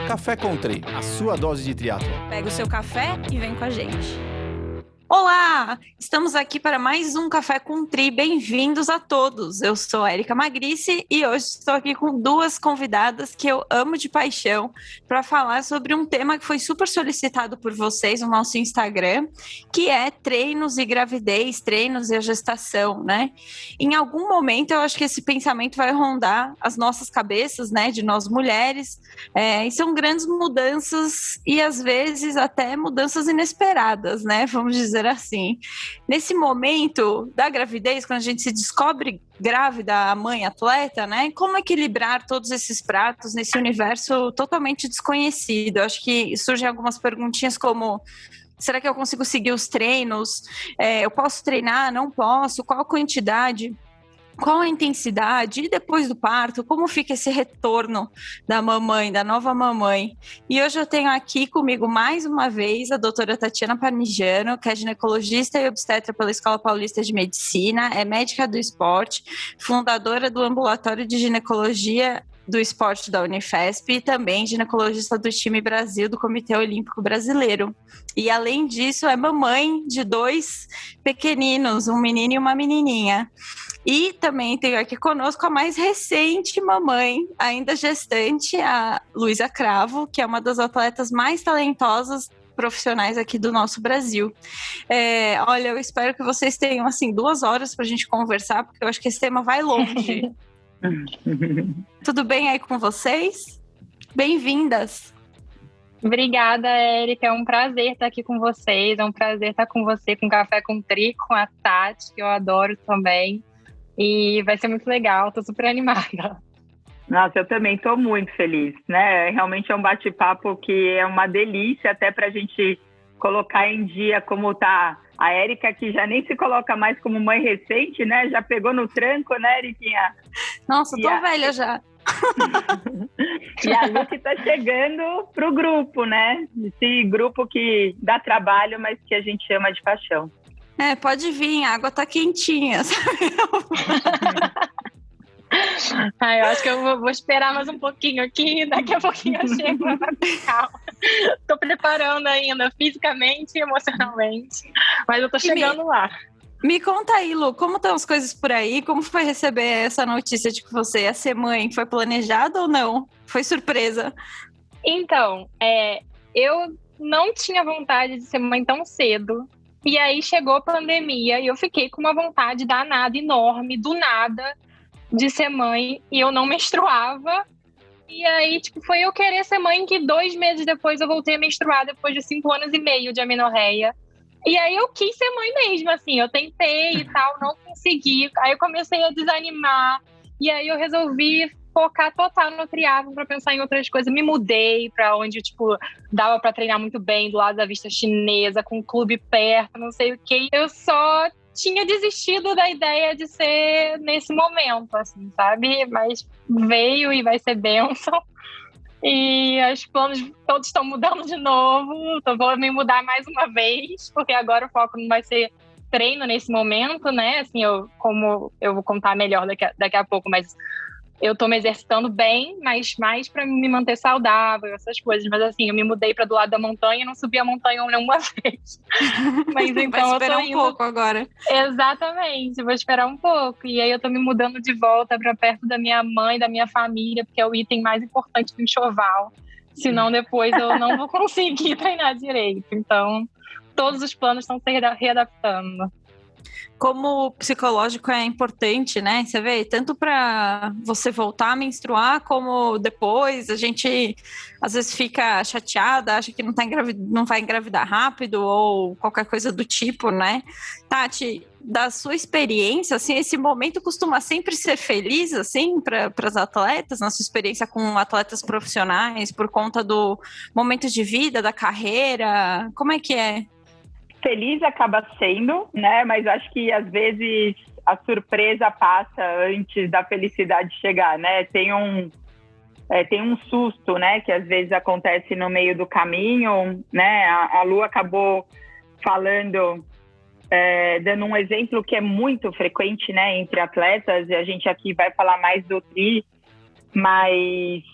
Café Country, a sua dose de triatlon. Pega o seu café e vem com a gente. Olá! Estamos aqui para mais um Café com Tri. Bem-vindos a todos. Eu sou a Erika Magrice e hoje estou aqui com duas convidadas que eu amo de paixão para falar sobre um tema que foi super solicitado por vocês no nosso Instagram, que é treinos e gravidez, treinos e a gestação, né? Em algum momento eu acho que esse pensamento vai rondar as nossas cabeças, né, de nós mulheres, e são grandes mudanças e às vezes até mudanças inesperadas, né? Vamos dizer assim. Nesse momento da gravidez, quando a gente se descobre grávida, mãe atleta, né? Como equilibrar todos esses pratos nesse universo totalmente desconhecido? Eu acho que surgem algumas perguntinhas como: será que eu consigo seguir os treinos? Eu posso treinar? Não posso? Qual a quantidade? Qual a intensidade? E depois do parto, como fica esse retorno da mamãe, da nova mamãe? E hoje eu tenho aqui comigo mais uma vez a doutora Tatiana Parmigiano, que é ginecologista e obstetra pela Escola Paulista de Medicina, é médica do esporte, fundadora do Ambulatório de Ginecologia do Esporte da Unifesp e também ginecologista do time Brasil do Comitê Olímpico Brasileiro. E além disso, é mamãe de 2 pequeninos, um menino e uma menininha. E também tenho aqui conosco a mais recente mamãe, ainda gestante, a Luísa Cravo, que é uma das atletas mais talentosas profissionais aqui do nosso Brasil. Olha, eu espero que vocês tenham, assim, 2 horas para a gente conversar, porque eu acho que esse tema vai longe. Tudo bem aí com vocês? Bem-vindas! Obrigada, Erika. É um prazer estar aqui com vocês. É um prazer estar com você, com Café com Tri, com a Tati, que eu adoro também. E vai ser muito legal, tô super animada. Nossa, eu também tô muito feliz, né? Realmente é um bate-papo que é uma delícia até pra gente colocar em dia como tá a Erika, que já nem se coloca mais como mãe recente, né? Já pegou no tranco, né, Eriquinha? Nossa, tô velha já. E a Lu que tá chegando pro grupo, né? Esse grupo que dá trabalho, mas que a gente chama de paixão. Pode vir, a água tá quentinha, sabe? Eu acho que eu vou esperar mais um pouquinho aqui, daqui a pouquinho eu chego lá pra ficar. Tô preparando ainda, fisicamente e emocionalmente, mas eu tô chegando lá. Me conta aí, Lu, como estão as coisas por aí? Como foi receber essa notícia de que você ia ser mãe? Foi planejado ou não? Foi surpresa? Então, eu não tinha vontade de ser mãe tão cedo. E aí chegou a pandemia e eu fiquei com uma vontade danada, enorme, do nada, de ser mãe. E eu não menstruava. E aí, foi eu querer ser mãe que 2 meses depois eu voltei a menstruar, depois de 5 anos e meio de amenorreia. E aí eu quis ser mãe mesmo, assim, eu tentei e tal, não consegui. Aí eu comecei a desanimar. E aí eu resolvi focar total no triatlon para pensar em outras coisas. Me mudei para onde, dava para treinar muito bem, do lado da Vista Chinesa, com um clube perto, não sei o quê. Eu só tinha desistido da ideia de ser nesse momento, assim, sabe? Mas veio e vai ser bênção. E os planos todos estão mudando de novo. Então vou me mudar mais uma vez, porque agora o foco não vai ser treino nesse momento, né? Assim, como eu vou contar melhor daqui a pouco, mas eu tô me exercitando bem, mas mais para me manter saudável, essas coisas. Mas assim, eu me mudei para do lado da montanha e não subi a montanha nenhuma vez. Mas então vai esperar eu tô um pouco agora. Exatamente, vou esperar um pouco. E aí eu tô me mudando de volta para perto da minha mãe, da minha família, porque é o item mais importante do enxoval. Senão depois eu não vou conseguir treinar direito. Então, todos os planos estão se readaptando. Como o psicológico é importante, né? Você vê, tanto para você voltar a menstruar, como depois a gente às vezes fica chateada, acha que não vai engravidar rápido ou qualquer coisa do tipo, né? Tati, da sua experiência, assim, esse momento costuma sempre ser feliz, assim, para as atletas, na sua experiência com atletas profissionais, por conta do momento de vida, da carreira, como é que é? Feliz acaba sendo, né? Mas acho que às vezes a surpresa passa antes da felicidade chegar, né? Tem um susto, né? Que às vezes acontece no meio do caminho, né? A Lu acabou falando, dando um exemplo que é muito frequente, né? Entre atletas, e a gente aqui vai falar mais do tri, mas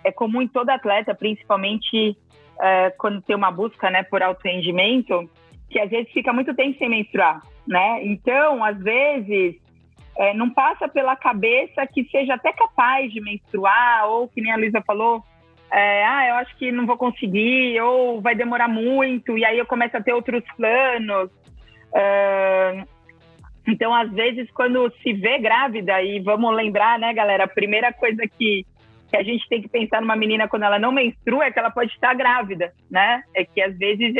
é comum em todo atleta, principalmente quando tem uma busca, né, por alto rendimento, que às vezes fica muito tempo sem menstruar, né? Então, às vezes, não passa pela cabeça que seja até capaz de menstruar, ou que nem a Luísa falou, eu acho que não vou conseguir, ou vai demorar muito, e aí eu começo a ter outros planos. Então, às vezes, quando se vê grávida, e vamos lembrar, né, galera, a primeira coisa que a gente tem que pensar numa menina quando ela não menstrua é que ela pode estar grávida, né? É que, às vezes,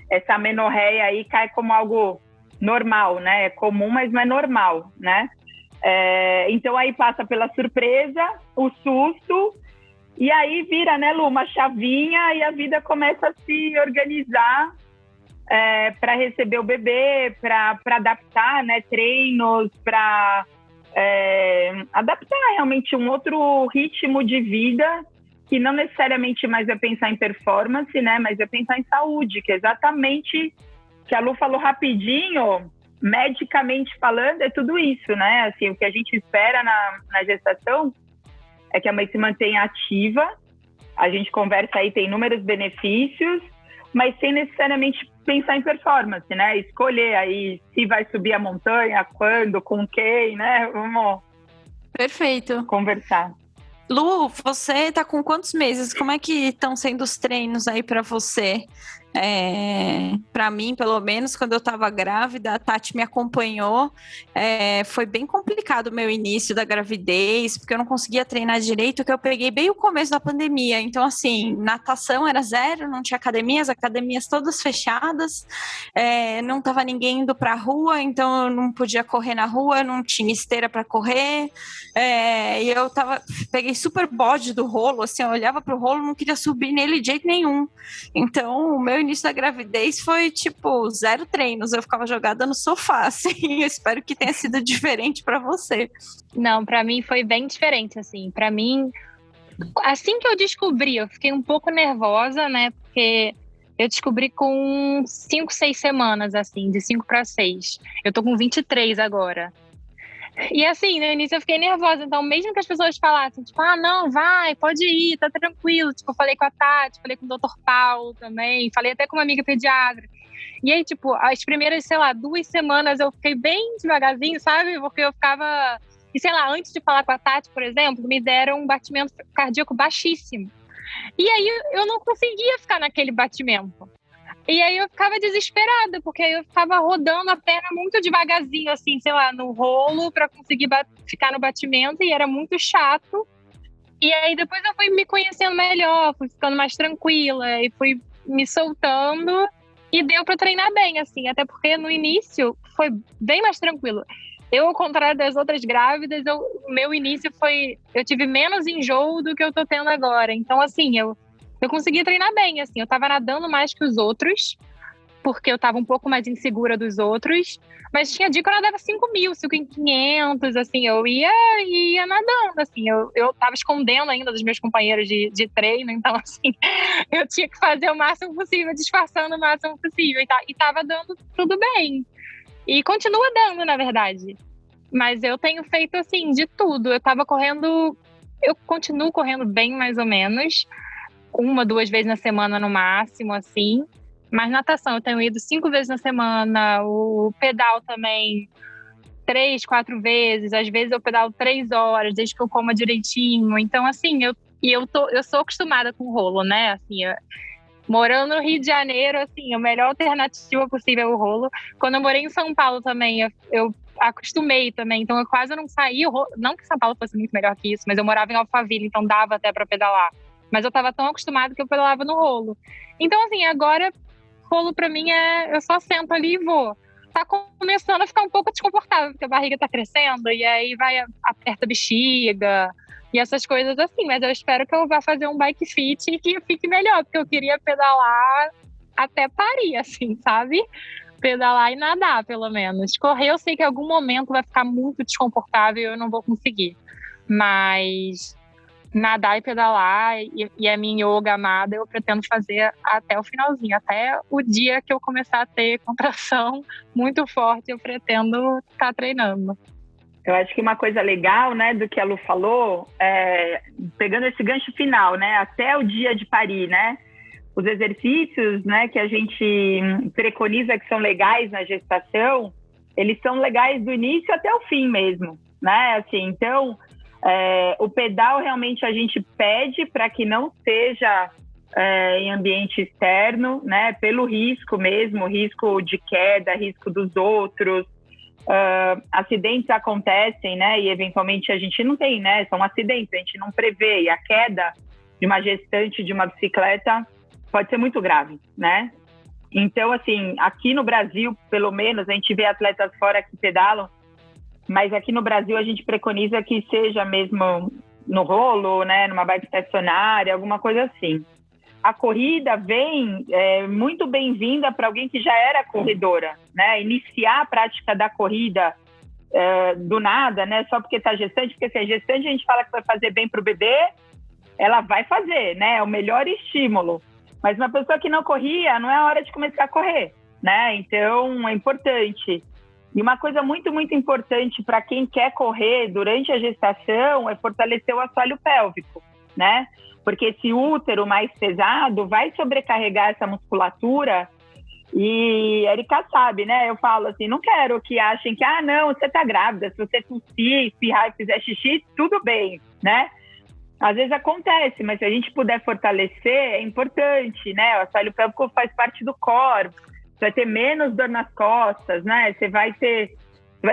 essa amenorreia aí cai como algo normal, né? É comum, mas não é normal, né? Então, aí passa pela surpresa, o susto, e aí vira, né, Lu, uma chavinha e a vida começa a se organizar para receber o bebê, para adaptar, né, treinos, para adaptar realmente um outro ritmo de vida, que não necessariamente mais é pensar em performance, né, mas é pensar em saúde, que é exatamente o que a Lu falou rapidinho, medicamente falando, é tudo isso, né? Assim, o que a gente espera na gestação é que a mãe se mantenha ativa, a gente conversa aí, tem inúmeros benefícios, mas sem necessariamente pensar em performance, né? Escolher aí se vai subir a montanha, quando, com quem, né? Vamos Perfeito. conversar. Lu, você tá com quantos meses? Como é que estão sendo os treinos aí para você? Para mim, pelo menos, quando eu estava grávida, a Tati me acompanhou. Foi bem complicado o meu início da gravidez, porque eu não conseguia treinar direito, que eu peguei bem o começo da pandemia. Então, assim, natação era zero, não tinha academias, academias todas fechadas, não estava ninguém indo para a rua, então eu não podia correr na rua, não tinha esteira para correr. E eu peguei super bode do rolo, assim, eu olhava para o rolo, não queria subir nele de jeito nenhum. Então, o meu início da gravidez foi, tipo, 0 treinos. Eu ficava jogada no sofá, assim. Eu espero que tenha sido diferente para você. Não, para mim foi bem diferente, assim. Para mim, assim que eu descobri, eu fiquei um pouco nervosa, né? Porque eu descobri com 5, 6 semanas, assim, de 5 para 6. Eu tô com 23 agora. E assim, no início eu fiquei nervosa, então mesmo que as pessoas falassem, tipo, não, vai, pode ir, tá tranquilo. Tipo, eu falei com a Tati, falei com o Dr. Paulo também, falei até com uma amiga pediatra. E aí, tipo, as primeiras, 2 semanas eu fiquei bem devagarzinho, sabe? Porque eu ficava... E antes de falar com a Tati, por exemplo, me deram um batimento cardíaco baixíssimo. E aí eu não conseguia ficar naquele batimento. E aí eu ficava desesperada, porque aí eu ficava rodando a perna muito devagarzinho, assim, no rolo, para conseguir ficar no batimento, e era muito chato. E aí depois eu fui me conhecendo melhor, fui ficando mais tranquila, e fui me soltando, e deu para treinar bem, assim, até porque no início foi bem mais tranquilo. Eu, ao contrário das outras grávidas, meu início foi... Eu tive menos enjoo do que eu tô tendo agora. Então, assim, eu conseguia treinar bem, assim. Eu tava nadando mais que os outros, porque eu tava um pouco mais insegura dos outros. Mas tinha dia que eu nadava 5.000, 5.500, assim. Eu ia nadando, assim. Eu tava escondendo ainda dos meus companheiros de treino. Então, assim, eu tinha que fazer o máximo possível, disfarçando o máximo possível. E tava dando tudo bem. E continua dando, na verdade. Mas eu tenho feito, assim, de tudo. Eu continuo correndo bem, mais ou menos. 1, 2 vezes na semana no máximo, assim. Mas natação, eu tenho ido 5 vezes na semana. O pedal também, 3, 4 vezes. Às vezes eu pedalo 3 horas, desde que eu coma direitinho. Então, assim, eu sou acostumada com rolo, né? Assim, morando no Rio de Janeiro, assim, a melhor alternativa possível é o rolo. Quando eu morei em São Paulo também, eu acostumei também. Então, eu quase não saí. Não que São Paulo fosse muito melhor que isso, mas eu morava em Alphaville, então dava até para pedalar. Mas eu estava tão acostumada que eu pedalava no rolo. Então, assim, agora, rolo para mim eu só sento ali e vou. Tá começando a ficar um pouco desconfortável, porque a barriga tá crescendo, e aí aperta a bexiga, e essas coisas assim. Mas eu espero que eu vá fazer um bike fit e que fique melhor, porque eu queria pedalar até parir, assim, sabe? Pedalar e nadar, pelo menos. Correr, eu sei que em algum momento vai ficar muito desconfortável e eu não vou conseguir. Mas nadar e pedalar e a minha yoga amada eu pretendo fazer até o finalzinho, até o dia que eu começar a ter contração muito forte, eu pretendo estar treinando. Eu acho que uma coisa legal, né, do que a Lu falou, pegando esse gancho final, né, até o dia de parir, né, os exercícios, né, que a gente preconiza que são legais na gestação, eles são legais do início até o fim mesmo, né, assim, então, o pedal realmente a gente pede para que não seja em ambiente externo, né, pelo risco mesmo, risco de queda, risco dos outros. Acidentes acontecem, né? E eventualmente a gente não tem, né? São acidentes, a gente não prevê. E a queda de uma gestante de uma bicicleta pode ser muito grave, né? Então, assim, aqui no Brasil, pelo menos, a gente vê atletas fora que pedalam, mas aqui no Brasil a gente preconiza que seja mesmo no rolo, né? Numa bike estacionária, alguma coisa assim. A corrida vem muito bem-vinda para alguém que já era corredora, né? Iniciar a prática da corrida do nada, né? Só porque está gestante, porque se é gestante a gente fala que vai fazer bem para o bebê, ela vai fazer, né? É o melhor estímulo. Mas uma pessoa que não corria, não é a hora de começar a correr, né? Então, é importante. E uma coisa muito, muito importante para quem quer correr durante a gestação é fortalecer o assoalho pélvico, né? Porque esse útero mais pesado vai sobrecarregar essa musculatura e a Erika sabe, né? Eu falo assim, não quero que achem que, não, você tá grávida, se você tossir, espirrar e fizer xixi, tudo bem, né? Às vezes acontece, mas se a gente puder fortalecer, é importante, né? O assoalho pélvico faz parte do corpo, você vai ter menos dor nas costas, né? Você vai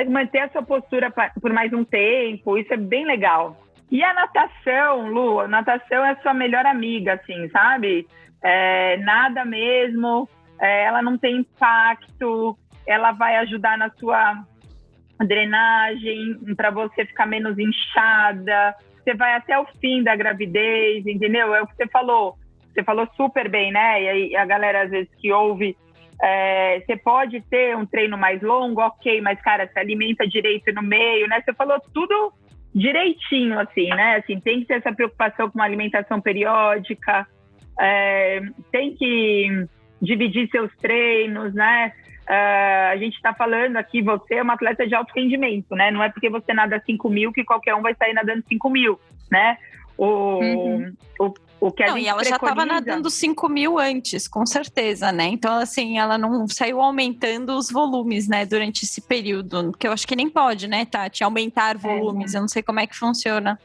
manter a sua postura por mais um tempo, isso é bem legal. E a natação, Lu, a natação é a sua melhor amiga, assim, sabe? Nada mesmo, ela não tem impacto, ela vai ajudar na sua drenagem, para você ficar menos inchada, você vai até o fim da gravidez, entendeu? É o que você falou super bem, né? E aí a galera, às vezes, que ouve, você pode ter um treino mais longo, ok, mas, cara, se alimenta direito no meio, né? Você falou tudo direitinho, assim, né? Assim, tem que ter essa preocupação com uma alimentação periódica, tem que dividir seus treinos, né? A gente está falando aqui, você é uma atleta de alto rendimento, né? Não é porque você nada 5.000 que qualquer um vai sair nadando 5.000, né? O que a gente e ela já estava nadando 5.000 antes, com certeza, né? Então, assim, ela não saiu aumentando os volumes, né, durante esse período, que eu acho que nem pode, né, Tati? Aumentar volumes, eu não sei como é que funciona.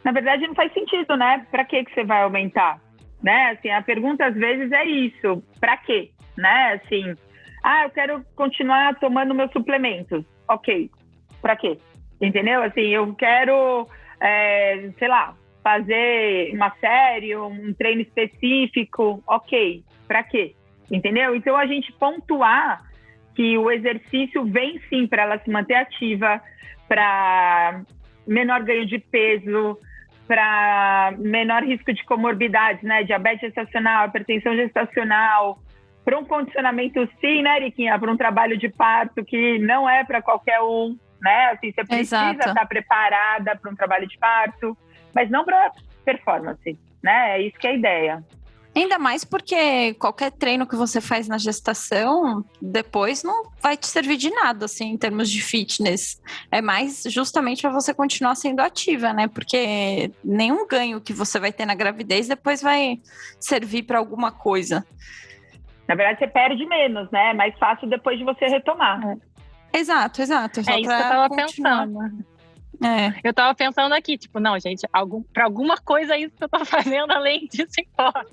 Na verdade, não faz sentido, né? Para que você vai aumentar? Né? Assim, a pergunta, às vezes, é isso. Para quê? Né? Assim, eu quero continuar tomando meus suplementos. Ok. Para quê? Entendeu? Assim, eu quero, sei lá, fazer uma série, um treino específico, ok, para quê? Entendeu? Então, a gente pontuar que o exercício vem sim para ela se manter ativa, para menor ganho de peso, para menor risco de comorbidades, né? Diabetes gestacional, hipertensão gestacional, para um condicionamento sim, né, Eriquinha? Para um trabalho de parto que não é para qualquer um, né? Assim, você precisa estar preparada para um trabalho de parto, mas não para performance, né? É isso que é a ideia. Ainda mais porque qualquer treino que você faz na gestação, depois não vai te servir de nada, assim, em termos de fitness. É mais justamente para você continuar sendo ativa, né? Porque nenhum ganho que você vai ter na gravidez depois vai servir para alguma coisa. Na verdade, você perde menos, né? É mais fácil depois de você retomar. Exato. Só isso que eu tava pensando. Eu tava pensando aqui, tipo, não, gente, pra alguma coisa isso que eu tô fazendo além disso importa.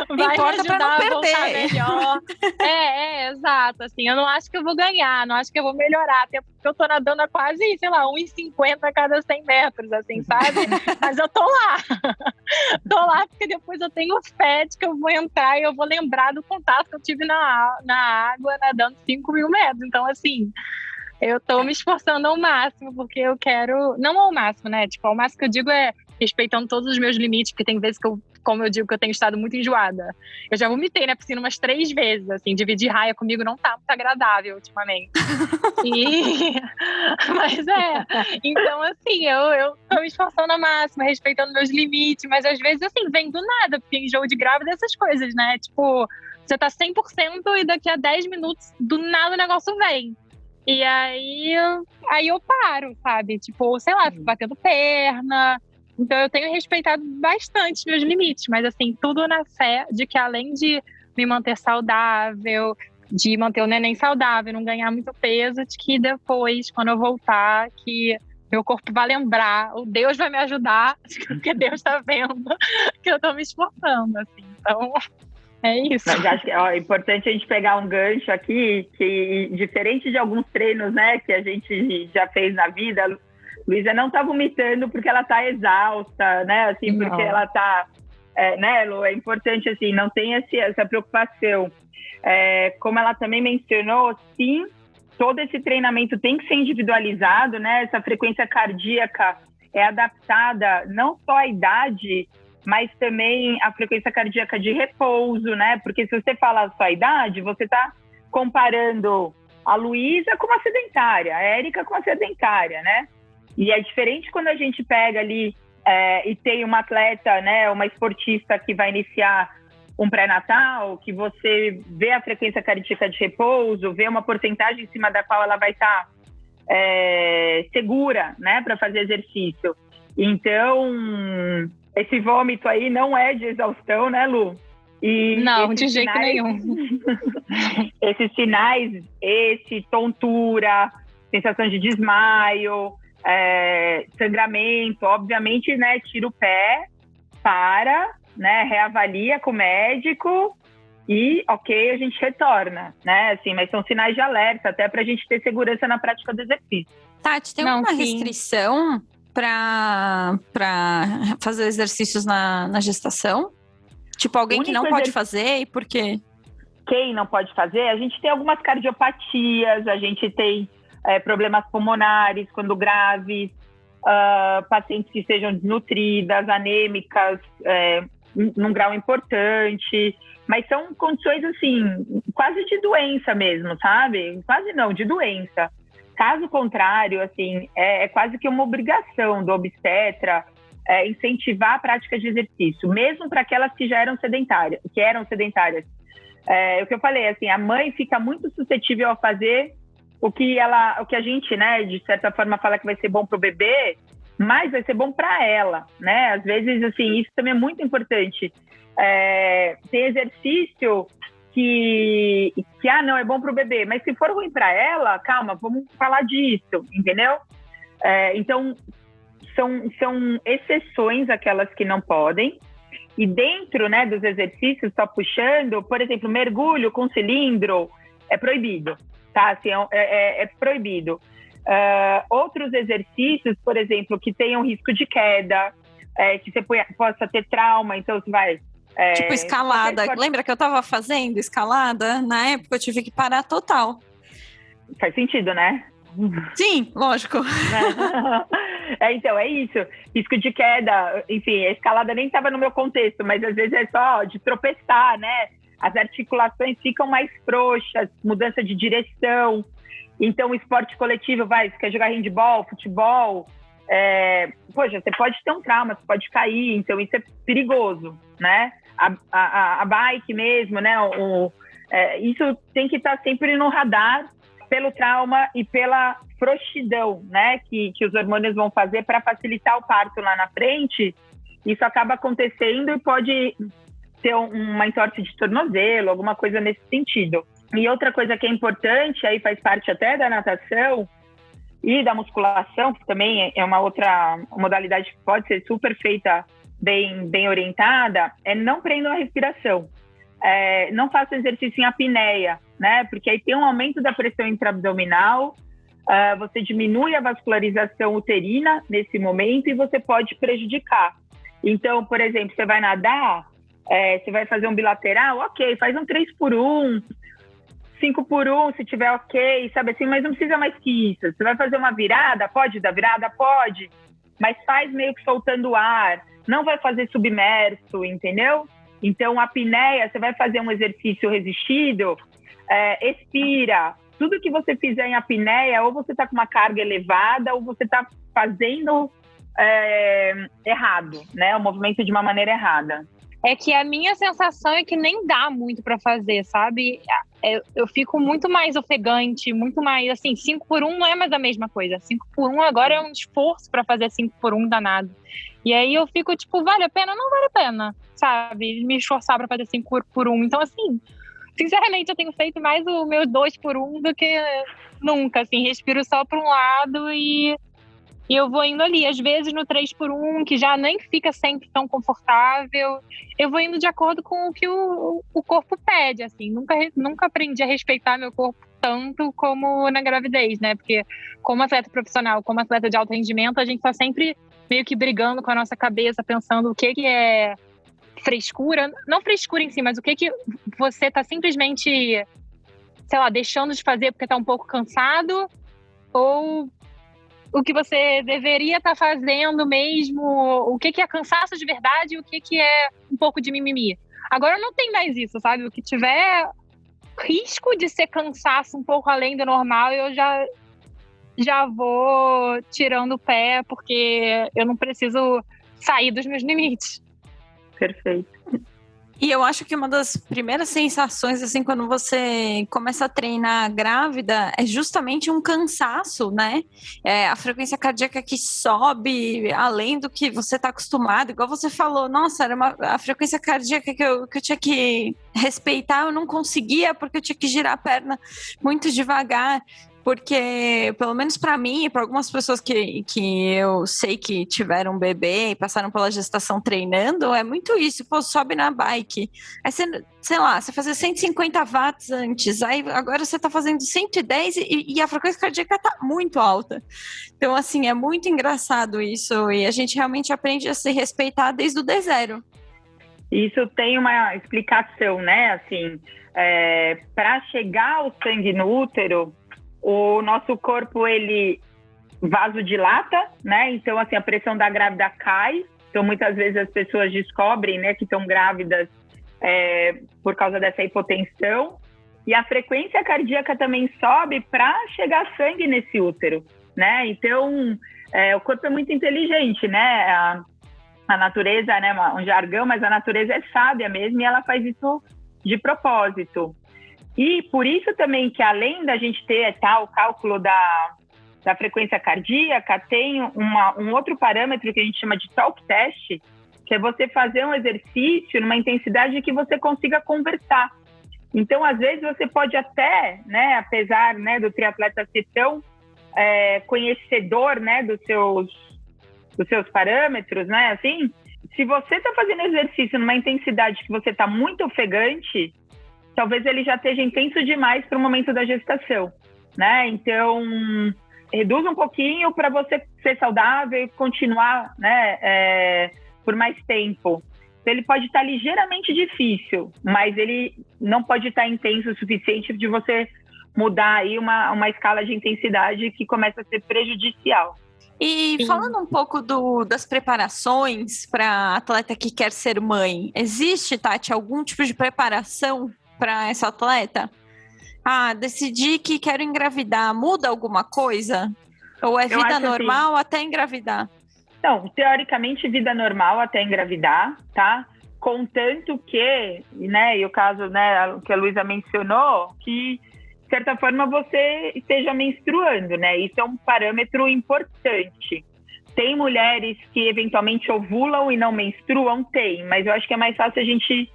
Vai importa ajudar pra não a perder. voltar melhor. Exato, assim, eu não acho que eu vou ganhar, não acho que eu vou melhorar, até porque eu tô nadando a quase, sei lá, 1,50 a cada 100 metros, assim, sabe? Mas eu tô lá. Tô lá porque depois eu tenho FET que eu vou entrar e eu vou lembrar do contato que eu tive na água nadando 5.000 metros. Então, assim, eu tô me esforçando ao máximo, porque eu quero... Não ao máximo, né? Tipo, ao máximo que eu digo é respeitando todos os meus limites, porque tem vezes que eu, como eu digo, que eu tenho estado muito enjoada. Eu já vomitei na piscina umas 3 vezes, assim. Dividir raia comigo não tá muito agradável ultimamente. Mas então, assim, eu tô me esforçando ao máximo, respeitando meus limites, mas às vezes, assim, vem do nada, porque enjoo de grávida essas coisas, né? Tipo, você tá 100% e daqui a 10 minutos, do nada o negócio vem. E aí eu paro, sabe? Tipo, sei lá, fico batendo perna. Então eu tenho respeitado bastante meus limites, mas assim, tudo na fé de que além de me manter saudável, de manter o neném saudável, não ganhar muito peso, de que depois, quando eu voltar, que meu corpo vai lembrar, o Deus vai me ajudar, porque Deus tá vendo que eu tô me esforçando, assim. Então, é isso. Mas acho que é importante a gente pegar um gancho aqui, que diferente de alguns treinos, né, que a gente já fez na vida, Luísa não tá vomitando porque ela tá exausta, né, assim, porque ela tá, né, Lu, é importante, assim, não tem essa preocupação. Como ela também mencionou, sim, todo esse treinamento tem que ser individualizado, né, essa frequência cardíaca é adaptada não só à idade, mas também a frequência cardíaca de repouso, né? Porque se você fala só a idade, você está comparando a Luísa com uma sedentária, a Érica com uma sedentária, né? E é diferente quando a gente pega ali e tem uma atleta, né, uma esportista que vai iniciar um pré-natal, que você vê a frequência cardíaca de repouso, vê uma porcentagem em cima da qual ela vai estar segura, né, para fazer exercício. Então, esse vômito aí não é de exaustão, né, Lu? Não, de jeito nenhum. Esses sinais, tontura, sensação de desmaio, sangramento, obviamente, né, tira o pé, né, reavalia com o médico e, ok, a gente retorna, né, assim, mas são sinais de alerta, até pra gente ter segurança na prática do exercício. Tati, tem alguma restrição para fazer exercícios na gestação? Tipo, alguém que não pode fazer e por quê? Quem não pode fazer? A gente tem algumas cardiopatias, a gente tem problemas pulmonares quando graves, pacientes que sejam desnutridas, anêmicas, num grau importante, mas são condições, assim, quase de doença mesmo, sabe? Quase não, de doença. Caso contrário, assim, é quase que uma obrigação do obstetra incentivar a prática de exercício, mesmo para aquelas que eram sedentárias. O que eu falei, assim, a mãe fica muito suscetível a fazer o que a gente, né, de certa forma fala que vai ser bom para o bebê, mas vai ser bom para ela, né? Às vezes, assim, isso também é muito importante. Tem exercício que não, é bom para o bebê, mas se for ruim para ela, calma, vamos falar disso, entendeu? Então, são exceções aquelas que não podem, e dentro, né, dos exercícios, só puxando, por exemplo, mergulho com cilindro é proibido, tá? Assim, é proibido. Outros exercícios, por exemplo, que tenham risco de queda, que você possa ter trauma, então você vai... tipo escalada. Lembra que eu tava fazendo escalada? Na época eu tive que parar total. Faz sentido, né? Sim, lógico. Então, é isso. Risco de queda, enfim, a escalada nem estava no meu contexto, mas às vezes é só de tropeçar, né? As articulações ficam mais frouxas, mudança de direção. Então, o esporte coletivo, você quer jogar handball, futebol, poxa, você pode ter um trauma, você pode cair, então isso é perigoso, né? A bike mesmo, né? Isso tem que estar sempre no radar pelo trauma e pela frouxidão, né? Que os hormônios vão fazer para facilitar o parto lá na frente. Isso acaba acontecendo e pode ter uma entorse de tornozelo, alguma coisa nesse sentido. E outra coisa que é importante, aí faz parte até da natação e da musculação, que também é uma outra modalidade que pode ser super feita bem orientada, não prendam a respiração. Não façam exercício em apneia, né? Porque aí tem um aumento da pressão intraabdominal, você diminui a vascularização uterina nesse momento e você pode prejudicar. Então, por exemplo, você vai nadar, você vai fazer um bilateral, ok, faz um 3x1, 5x1, se tiver ok, sabe assim, mas não precisa mais que isso. Você vai fazer uma virada, pode dar virada? Pode, mas faz meio que soltando o ar, não vai fazer submerso, entendeu? Então, a apneia, você vai fazer um exercício resistido, expira. Tudo que você fizer em apneia, ou você está com uma carga elevada, ou você está fazendo errado, né? O movimento de uma maneira errada. É que a minha sensação é que nem dá muito para fazer, sabe? eu fico muito mais ofegante, muito mais, assim, 5x1 não é mais a mesma coisa. 5x1 agora é um esforço para fazer 5x1 danado. E aí eu fico tipo, vale a pena? Não vale a pena, sabe? Me esforçar para fazer 5x1. Então, assim, sinceramente, eu tenho feito mais o meu 2x1 do que nunca, assim, respiro só para um lado e eu vou indo ali, às vezes no 3x1, que já nem fica sempre tão confortável. Eu vou indo de acordo com o que o corpo pede, assim. Nunca aprendi a respeitar meu corpo tanto como na gravidez, né? Porque como atleta profissional, como atleta de alto rendimento, a gente tá sempre meio que brigando com a nossa cabeça, pensando o que é frescura. Não frescura em si, mas o que você tá simplesmente, sei lá, deixando de fazer porque tá um pouco cansado, ou o que você deveria estar fazendo mesmo, o que é cansaço de verdade e o que é um pouco de mimimi. Agora não tem mais isso, sabe? O que tiver risco de ser cansaço um pouco além do normal, eu já vou tirando o pé, porque eu não preciso sair dos meus limites. Perfeito. E eu acho que uma das primeiras sensações, assim, quando você começa a treinar grávida, é justamente um cansaço, né? A frequência cardíaca que sobe além do que você está acostumado. Igual você falou, nossa, era a frequência cardíaca que eu tinha que respeitar, eu não conseguia, porque eu tinha que girar a perna muito devagar. Porque, pelo menos para mim e para algumas pessoas que eu sei que tiveram bebê e passaram pela gestação treinando, é muito isso. Pô, sobe na bike. Aí você, sei lá, você fazia 150 watts antes, aí agora você tá fazendo 110 e a frequência cardíaca tá muito alta. Então, assim, é muito engraçado isso e a gente realmente aprende a se respeitar desde o D0. Isso tem uma explicação, né? Assim, para chegar ao sangue no útero, o nosso corpo, ele vasodilata, né? Então, assim, a pressão da grávida cai. Então, muitas vezes as pessoas descobrem, né, que estão grávidas por causa dessa hipotensão. E a frequência cardíaca também sobe para chegar sangue nesse útero, né? Então, o corpo é muito inteligente, né? A natureza, né, um jargão, mas a natureza é sábia mesmo e ela faz isso de propósito. E por isso também que, além da gente ter o cálculo da frequência cardíaca, tem um outro parâmetro que a gente chama de talk test, que é você fazer um exercício numa intensidade que você consiga conversar. Então, às vezes, você pode até, né, apesar, né, do triatleta ser tão conhecedor, né, dos seus parâmetros, né, assim, se você está fazendo exercício numa intensidade que você está muito ofegante, talvez ele já esteja intenso demais para o momento da gestação, né? Então, reduz um pouquinho para você ser saudável e continuar, né, por mais tempo. Então, ele pode estar ligeiramente difícil, mas ele não pode estar intenso o suficiente de você mudar aí uma escala de intensidade que começa a ser prejudicial. E Sim. falando um pouco das preparações para atleta que quer ser mãe, existe, Tati, algum tipo de preparação para essa atleta? Decidi que quero engravidar, muda alguma coisa? Ou é vida normal até engravidar? Não, teoricamente vida normal até engravidar, tá? Contanto que, né, e o caso, né, que a Luísa mencionou, que de certa forma você esteja menstruando, né? Isso é um parâmetro importante. Tem mulheres que eventualmente ovulam e não menstruam? Tem, mas eu acho que é mais fácil a gente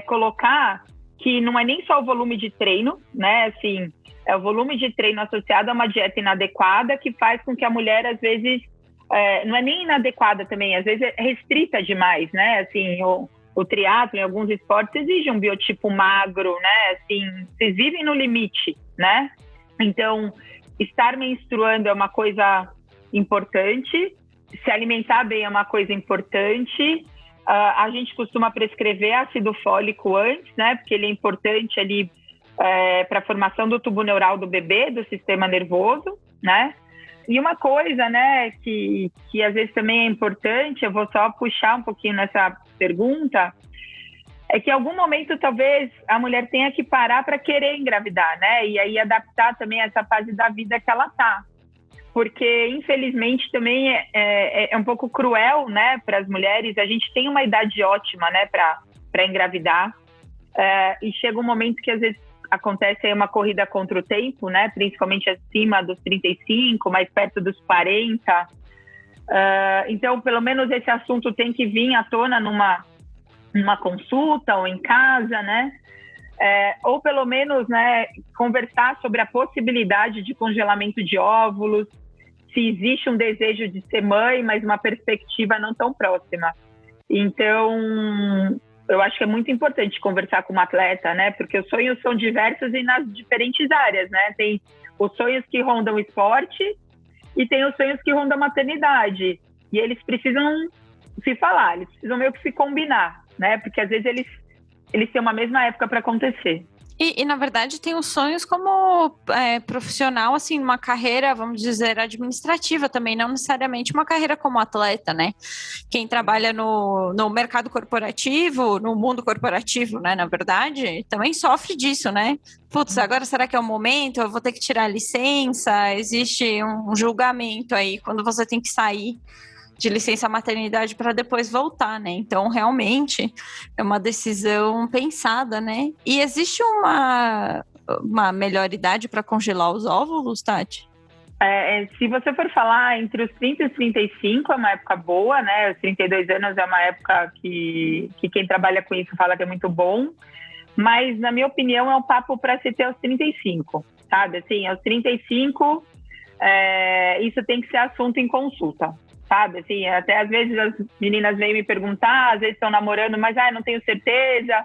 colocar que não é nem só o volume de treino, né? Assim, é o volume de treino associado a uma dieta inadequada que faz com que a mulher, às vezes, não é nem inadequada também, às vezes é restrita demais, né? Assim, o triatlo, em alguns esportes, exige um biotipo magro, né? Assim, vocês vivem no limite, né? Então, estar menstruando é uma coisa importante, se alimentar bem é uma coisa importante. A gente costuma prescrever ácido fólico antes, né? Porque ele é importante ali para a formação do tubo neural do bebê, do sistema nervoso, né? E uma coisa, né, que às vezes também é importante, eu vou só puxar um pouquinho nessa pergunta, é que em algum momento talvez a mulher tenha que parar para querer engravidar, né? E aí adaptar também essa fase da vida que ela tá. Porque, infelizmente, também é um pouco cruel, né, para as mulheres. A gente tem uma idade ótima, né, para engravidar. E chega um momento que, às vezes, acontece aí uma corrida contra o tempo, né? Principalmente acima dos 35, mais perto dos 40. Então, pelo menos esse assunto tem que vir à tona numa consulta ou em casa, né? Ou pelo menos, né, conversar sobre a possibilidade de congelamento de óvulos, se existe um desejo de ser mãe, mas uma perspectiva não tão próxima. Então, eu acho que é muito importante conversar com uma atleta, né? Porque os sonhos são diversos e nas diferentes áreas, né? Tem os sonhos que rondam o esporte e tem os sonhos que rondam a maternidade. E eles precisam se falar, eles precisam meio que se combinar, né? Porque às vezes eles têm uma mesma época para acontecer. E, na verdade, tem os sonhos como profissional, assim, uma carreira, vamos dizer, administrativa também, não necessariamente uma carreira como atleta, né? Quem trabalha no mercado corporativo, no mundo corporativo, né, na verdade, também sofre disso, né? Putz, agora será que é o momento? Eu vou ter que tirar a licença? Existe um julgamento aí, quando você tem que sair de licença maternidade para depois voltar, né? Então, realmente, é uma decisão pensada, né? E existe uma melhor idade para congelar os óvulos, Tati? Se você for falar entre os 30 e os 35, é uma época boa, né? Os 32 anos é uma época que quem trabalha com isso fala que é muito bom. Mas, na minha opinião, é um papo para se ter aos 35, sabe? Assim, aos 35, isso tem que ser assunto em consulta. Sabe, assim, até às vezes as meninas vêm me perguntar, às vezes estão namorando, mas não tenho certeza.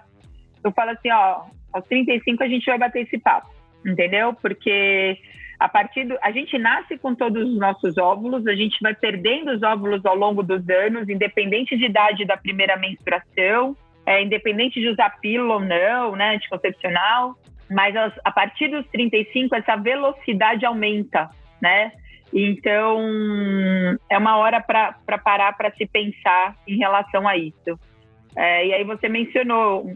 Eu falo assim, aos 35 a gente vai bater esse papo, entendeu? Porque a gente nasce com todos os nossos óvulos, a gente vai perdendo os óvulos ao longo dos anos, independente de idade da primeira menstruação, independente de usar pílula ou não, né, anticoncepcional, mas a partir dos 35 essa velocidade aumenta, né? Então, é uma hora para parar para se pensar em relação a isso. E aí você mencionou,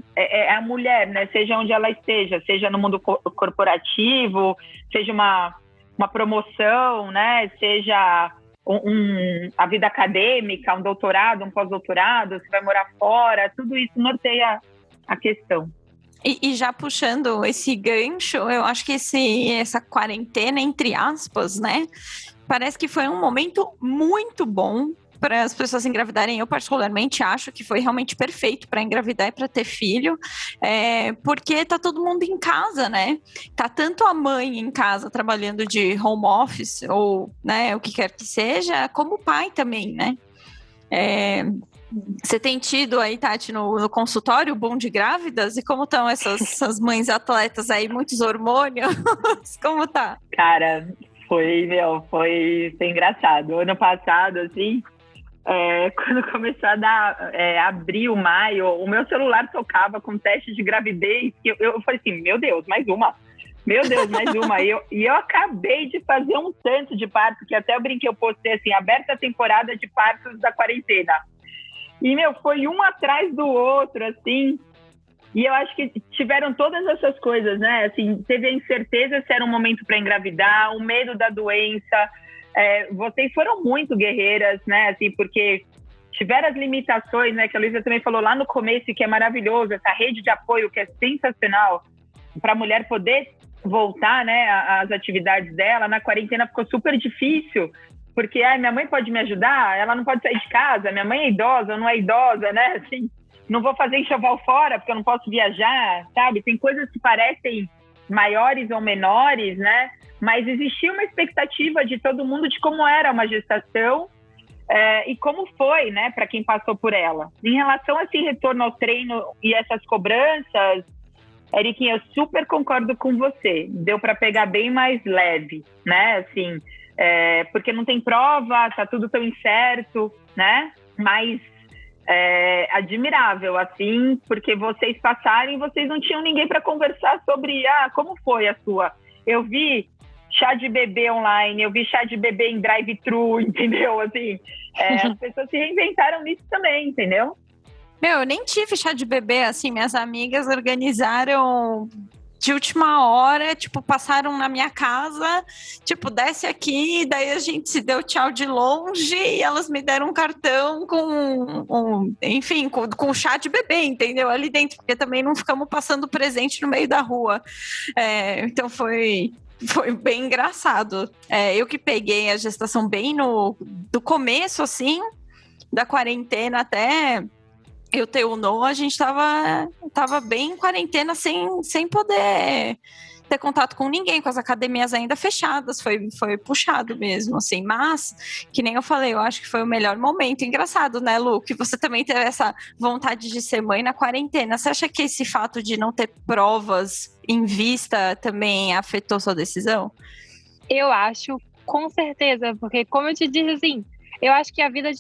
a mulher, né? Seja onde ela esteja, seja no mundo corporativo, seja uma promoção, né? Seja a vida acadêmica, um doutorado, um pós-doutorado, você vai morar fora, tudo isso norteia a questão. E já puxando esse gancho, eu acho que essa quarentena, entre aspas, né? Parece que foi um momento muito bom para as pessoas engravidarem. Eu, particularmente, acho que foi realmente perfeito para engravidar e para ter filho, porque tá todo mundo em casa, né? Tá tanto a mãe em casa trabalhando de home office, ou, né, o que quer que seja, como o pai também, né? Você tem tido aí, Tati, no consultório, o boom de grávidas? E como estão essas mães atletas aí? Muitos hormônios? Como tá? Cara, foi engraçado. Ano passado, assim, quando começou a abrir o maio, o meu celular tocava com teste de gravidez. Eu falei assim, meu Deus, mais uma. Meu Deus, mais uma. E eu acabei de fazer um tanto de parto, que até eu brinquei, eu postei assim, aberta a temporada de partos da quarentena. E, foi um atrás do outro, assim, e eu acho que tiveram todas essas coisas, né? Assim, teve a incerteza se era um momento para engravidar, o medo da doença. Vocês foram muito guerreiras, né? Assim, porque tiveram as limitações, né? Que a Luísa também falou lá no começo, que é maravilhoso, essa rede de apoio que é sensacional para a mulher poder voltar, né, às atividades dela. Na quarentena ficou super difícil, porque minha mãe pode me ajudar, ela não pode sair de casa, minha mãe é idosa, não é idosa, né? Assim, não vou fazer enxoval fora, porque eu não posso viajar, sabe? Tem coisas que parecem maiores ou menores, né? Mas existia uma expectativa de todo mundo de como era uma gestação e como foi, né, para quem passou por ela. Em relação a esse retorno ao treino e essas cobranças, Eriquinha, eu super concordo com você. Deu para pegar bem mais leve, né? Assim, porque não tem prova, tá tudo tão incerto, né? Mas admirável, assim, porque vocês passaram, vocês não tinham ninguém para conversar sobre como foi a sua. Eu vi chá de bebê online, eu vi chá de bebê em drive-thru, entendeu? Assim, as pessoas se reinventaram nisso também, entendeu? Eu nem tive chá de bebê, assim, minhas amigas organizaram de última hora, tipo, passaram na minha casa, tipo, desce aqui, daí a gente se deu tchau de longe e elas me deram um cartão enfim, com chá de bebê, entendeu? Ali dentro, porque também não ficamos passando presente no meio da rua. Então foi bem engraçado. Eu que peguei a gestação bem do começo, assim, da quarentena até eu ter o Noah, a gente tava bem em quarentena sem poder ter contato com ninguém, com as academias ainda fechadas, foi puxado mesmo, assim, mas, que nem eu falei, eu acho que foi o melhor momento. Engraçado, né, Lu, que você também teve essa vontade de ser mãe na quarentena. Você acha que esse fato de não ter provas em vista também afetou sua decisão? Eu acho, com certeza, porque como eu te disse, assim, eu acho que a vida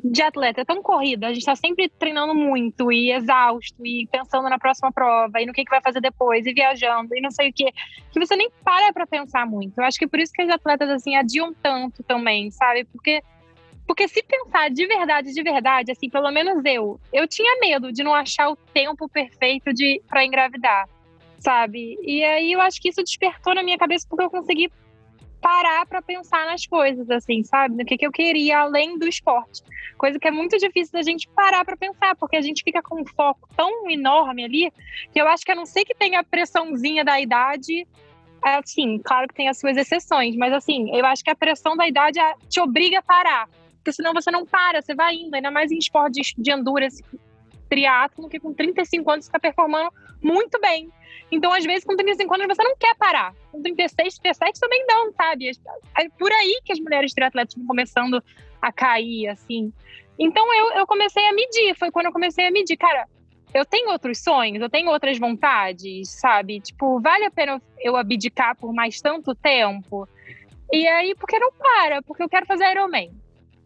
de atleta é tão corrida, a gente tá sempre treinando muito e exausto e pensando na próxima prova e no que vai fazer depois e viajando e não sei o que você nem para pra pensar muito. Eu acho que por isso que os atletas, assim, adiam tanto também, sabe? Porque se pensar de verdade, assim, pelo menos eu tinha medo de não achar o tempo perfeito pra engravidar, sabe? E aí eu acho que isso despertou na minha cabeça porque eu consegui parar para pensar nas coisas, assim, sabe? No que eu queria além do esporte. Coisa que é muito difícil da gente parar para pensar, porque a gente fica com um foco tão enorme ali, que eu acho que, a não ser que tenha a pressãozinha da idade, assim, claro que tem as suas exceções, mas assim, eu acho que a pressão da idade te obriga a parar, porque senão você não para, você vai indo, ainda mais em esporte de endurance, triatlon, que com 35 anos você está performando muito bem. Então, às vezes, com 35 anos, você não quer parar. Com 36, 37 também não, sabe? É por aí que as mulheres triatletas estão começando a cair, assim. Então, eu comecei a medir. Foi quando eu comecei a medir. Cara, eu tenho outros sonhos, eu tenho outras vontades, sabe? Tipo, vale a pena eu abdicar por mais tanto tempo? E aí, por que não para? Porque eu quero fazer Ironman.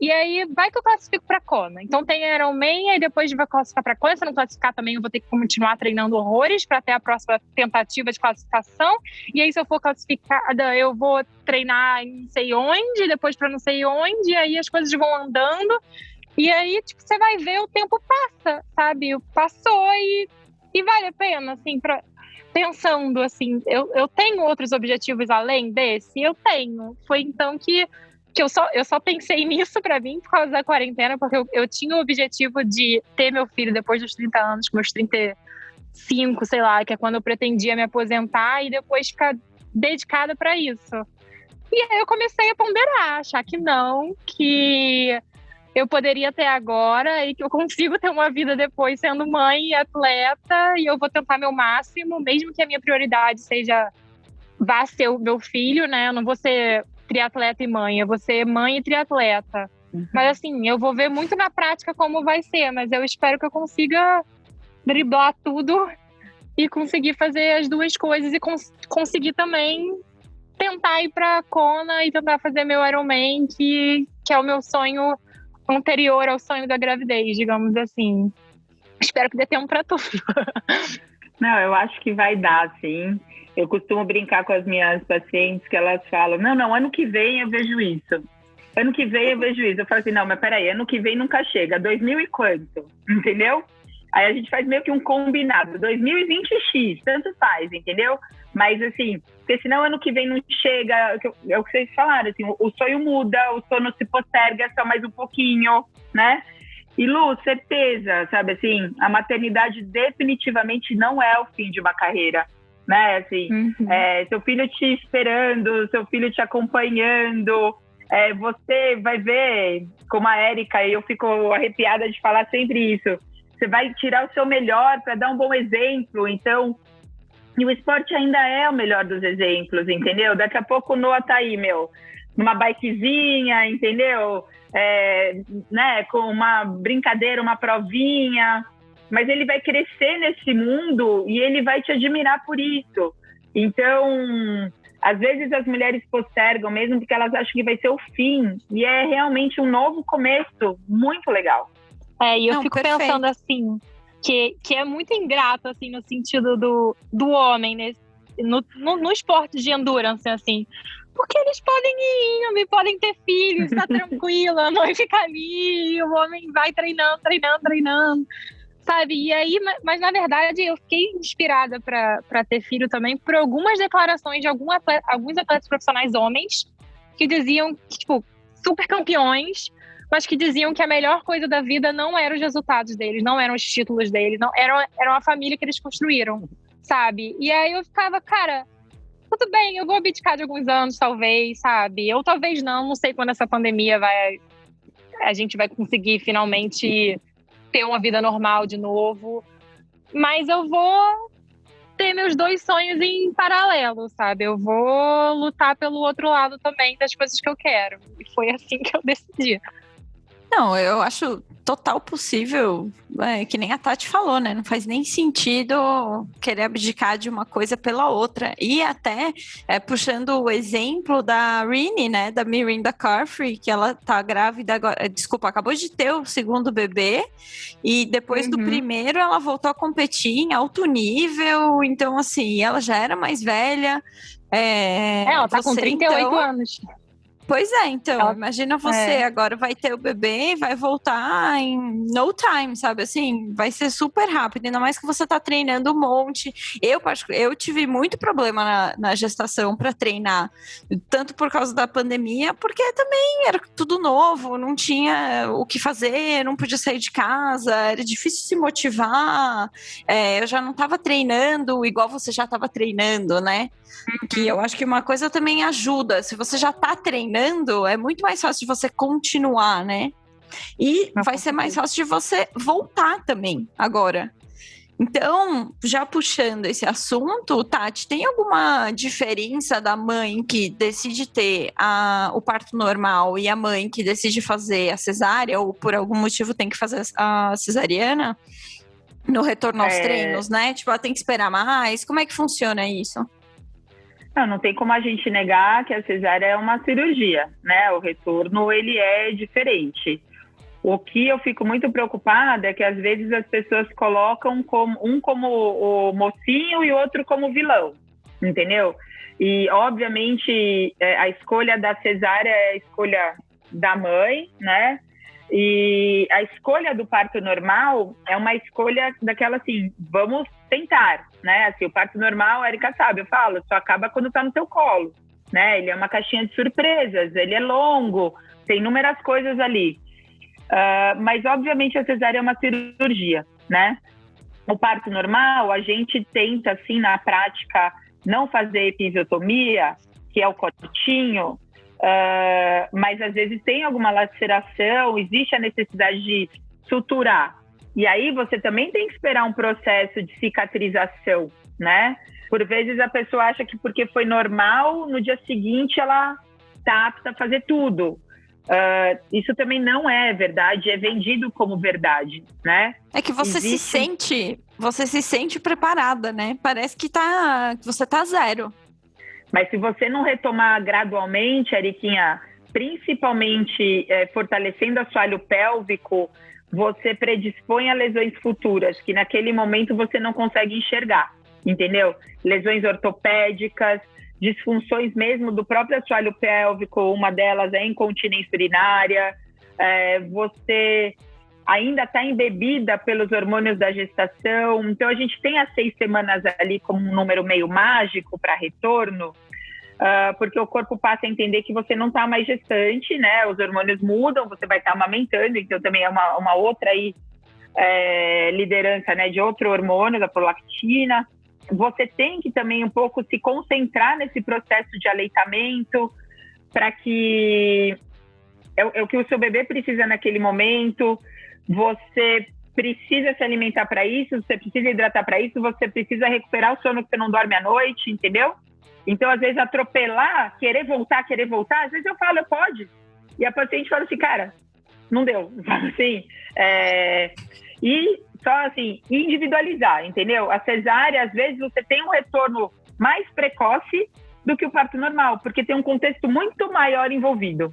E aí, vai que eu classifico para Kona. Então, tem Ironman, aí depois vai classificar para Kona. Se eu não classificar também, eu vou ter que continuar treinando horrores para ter a próxima tentativa de classificação. E aí, se eu for classificada, eu vou treinar em não sei onde, depois para não sei onde, e aí as coisas vão andando. E aí, tipo, você vai ver, o tempo passa, sabe? Passou e vale a pena, assim, pensando, assim, eu tenho outros objetivos além desse? Eu tenho. Foi então que eu só pensei nisso pra mim por causa da quarentena, porque eu tinha o objetivo de ter meu filho depois dos 30 anos, com meus 35, sei lá, que é quando eu pretendia me aposentar e depois ficar dedicada pra isso. E aí eu comecei a ponderar, achar que não, que eu poderia ter agora e que eu consigo ter uma vida depois sendo mãe e atleta, e eu vou tentar meu máximo, mesmo que a minha prioridade vá ser o meu filho, né? Eu não vou ser triatleta e mãe, eu vou ser mãe e triatleta. Uhum. Mas assim, eu vou ver muito na prática como vai ser, mas eu espero que eu consiga driblar tudo e conseguir fazer as duas coisas e conseguir também tentar ir pra Kona e tentar fazer meu Ironman, que é o meu sonho anterior ao sonho da gravidez, digamos assim. Espero que dê tempo pra tudo. Não, eu acho que vai dar, sim. Eu costumo brincar com as minhas pacientes que elas falam, não, ano que vem eu vejo isso. Ano que vem eu vejo isso. Eu falo assim, não, mas peraí, ano que vem nunca chega. 2000 e quanto? Entendeu? Aí a gente faz meio que um combinado. 2020x, tanto faz, entendeu? Mas assim, porque senão ano que vem não chega, é o que vocês falaram, assim, o sonho muda, o sono se posterga só mais um pouquinho, né? E Lu, certeza, sabe assim, a maternidade definitivamente não é o fim de uma carreira, né? Assim, seu filho te esperando, seu filho te acompanhando, você vai ver, como a Érica, e eu fico arrepiada de falar sempre isso, você vai tirar o seu melhor para dar um bom exemplo, então, e o esporte ainda é o melhor dos exemplos, entendeu? Daqui a pouco o Noah tá aí, numa bikezinha, entendeu? Né, com uma brincadeira, uma provinha, mas ele vai crescer nesse mundo e ele vai te admirar por isso. Então, às vezes as mulheres postergam mesmo porque elas acham que vai ser o fim, e é realmente um novo começo muito legal. E eu fico pensando assim, que é muito ingrato, assim, no sentido do homem, né? No esporte de endurance, assim. Porque eles podem ir indo, podem ter filhos, tá tranquila, a mãe fica ali, o homem vai treinando, sabe? E aí, mas na verdade eu fiquei inspirada para ter filho também por algumas declarações de alguns atletas profissionais homens que diziam que, tipo, super campeões, mas que diziam que a melhor coisa da vida não eram os resultados deles, não eram os títulos deles, não eram a família que eles construíram, sabe? E aí eu ficava, cara, tudo bem, eu vou abdicar de alguns anos, talvez, sabe? Ou talvez não sei quando essa pandemia a gente vai conseguir finalmente ter uma vida normal de novo, mas eu vou ter meus dois sonhos em paralelo, sabe? Eu vou lutar pelo outro lado também das coisas que eu quero. E foi assim que eu decidi. Não, eu acho total possível, que nem a Tati falou, né? Não faz nem sentido querer abdicar de uma coisa pela outra. E até puxando o exemplo da Rini, né? Da Mirinda Carfree, que ela tá grávida agora. Desculpa, acabou de ter o segundo bebê. E depois do primeiro, ela voltou a competir em alto nível. Então, assim, ela já era mais velha. Ela tá com 38 anos. Pois é, então, imagina você agora vai ter o bebê e vai voltar em no time, sabe, assim, vai ser super rápido, ainda mais que você tá treinando um monte. Eu tive muito problema na gestação para treinar, tanto por causa da pandemia, porque também era tudo novo, não tinha o que fazer, não podia sair de casa, era difícil se motivar, eu já não tava treinando igual você já tava treinando, né? Que eu acho que uma coisa também ajuda. Se você já tá treinando, é muito mais fácil de você continuar, né? E vai ser mais fácil de você voltar também agora. Então, já puxando esse assunto, Tati, tem alguma diferença da mãe que decide ter o parto normal e a mãe que decide fazer a cesárea ou por algum motivo tem que fazer a cesariana no retorno aos treinos, né? Tipo, ela tem que esperar mais. Como é que funciona isso? Não tem como a gente negar que a cesárea é uma cirurgia, né? O retorno, ele é diferente. O que eu fico muito preocupada é que, às vezes, as pessoas colocam como o mocinho e o outro como vilão, entendeu? E, obviamente, a escolha da cesárea é a escolha da mãe, né? E a escolha do parto normal é uma escolha daquela assim, vamos tentar, né? Assim, o parto normal, a Erika sabe, eu falo, só acaba quando tá no teu colo, né? Ele é uma caixinha de surpresas, ele é longo, tem inúmeras coisas ali. Mas, obviamente, a cesárea é uma cirurgia, né? O parto normal, a gente tenta, assim, na prática, não fazer episiotomia, que é o cortinho, mas às vezes tem alguma laceração, existe a necessidade de suturar. E aí você também tem que esperar um processo de cicatrização, né? Por vezes a pessoa acha que porque foi normal, no dia seguinte ela está apta a fazer tudo. Isso também não é verdade, é vendido como verdade, né? É que você se sente preparada, né? Parece que você tá zero. Mas se você não retomar gradualmente, Eriquinha, principalmente fortalecendo o assoalho pélvico, você predispõe a lesões futuras, que naquele momento você não consegue enxergar, entendeu? Lesões ortopédicas, disfunções mesmo do próprio assoalho pélvico, uma delas é a incontinência urinária, você ainda está embebida pelos hormônios da gestação, então a gente tem as 6 semanas ali como um número meio mágico para retorno, porque o corpo passa a entender que você não está mais gestante, né? Os hormônios mudam, você vai estar amamentando, então também é uma outra aí, liderança, né, de outro hormônio, da prolactina. Você tem que também um pouco se concentrar nesse processo de aleitamento para que é o que o seu bebê precisa naquele momento. Você precisa se alimentar para isso, você precisa hidratar para isso, você precisa recuperar o sono que você não dorme à noite, entendeu? Então, às vezes, atropelar, querer voltar, às vezes eu falo, pode. E a paciente fala assim, cara, não deu. Assim, e só assim, individualizar, entendeu? A cesárea, às vezes, você tem um retorno mais precoce do que o parto normal, porque tem um contexto muito maior envolvido.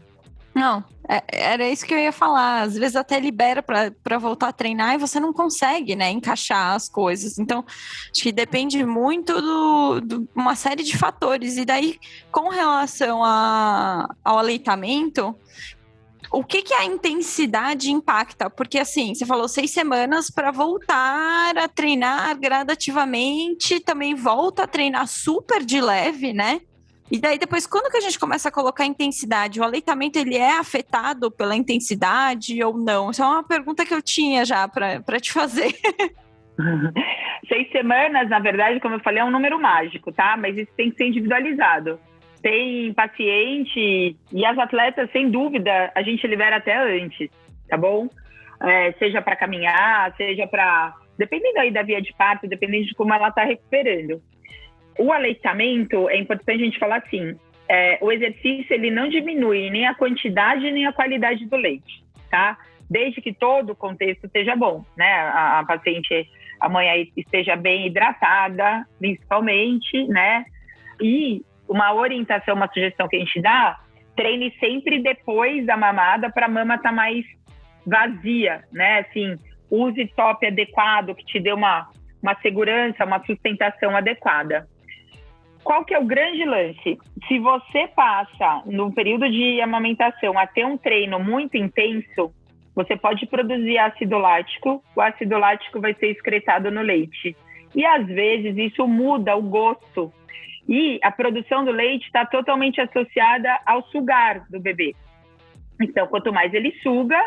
Não, era isso que eu ia falar. Às vezes até libera para voltar a treinar e você não consegue, né, encaixar as coisas. Então, acho que depende muito de uma série de fatores. E daí, com relação ao aleitamento, o que a intensidade impacta? Porque assim, você falou 6 semanas para voltar a treinar gradativamente, também volta a treinar super de leve, né? E daí depois, quando que a gente começa a colocar intensidade? O aleitamento, ele é afetado pela intensidade ou não? Essa é uma pergunta que eu tinha já para te fazer. 6 semanas, na verdade, como eu falei, é um número mágico, tá? Mas isso tem que ser individualizado. Tem paciente e as atletas, sem dúvida, a gente libera até antes, tá bom? Seja para caminhar, seja para... Dependendo aí da via de parto, dependendo de como ela está recuperando. O aleitamento, é importante a gente falar assim, o exercício ele não diminui nem a quantidade nem a qualidade do leite, tá? Desde que todo o contexto esteja bom, né? A paciente, a mãe aí esteja bem hidratada, principalmente, né? E uma orientação, uma sugestão que a gente dá, treine sempre depois da mamada para a mama estar mais vazia, né? Assim, use top adequado que te dê uma segurança, uma sustentação adequada. Qual que é o grande lance? Se você passa, no período de amamentação, a ter um treino muito intenso, você pode produzir ácido lático, o ácido lático vai ser excretado no leite. E, às vezes, isso muda o gosto. E a produção do leite está totalmente associada ao sugar do bebê. Então, quanto mais ele suga,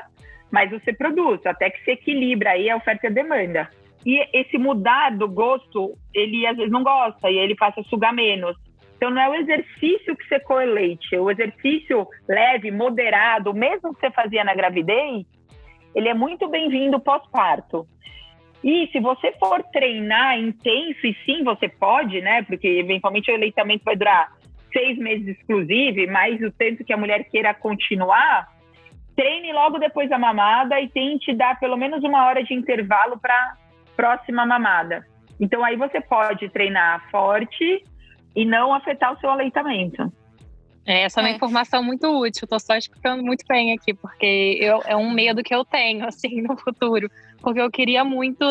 mais você produz, até que se equilibra aí a oferta e a demanda. E esse mudar do gosto, ele às vezes não gosta e ele passa a sugar menos. Então não é o exercício que secou o leite, o exercício leve, moderado, mesmo que você fazia na gravidez, ele é muito bem-vindo pós-parto. E se você for treinar intenso, e sim, você pode, né? Porque eventualmente o aleitamento vai durar 6 meses exclusive, mais o tempo que a mulher queira continuar, treine logo depois da mamada e tente dar pelo menos 1 hora de intervalo para próxima mamada. Então aí você pode treinar forte e não afetar o seu aleitamento. Essa é uma informação muito útil, tô só escutando muito bem aqui, porque é um medo que eu tenho, assim, no futuro, porque eu queria muito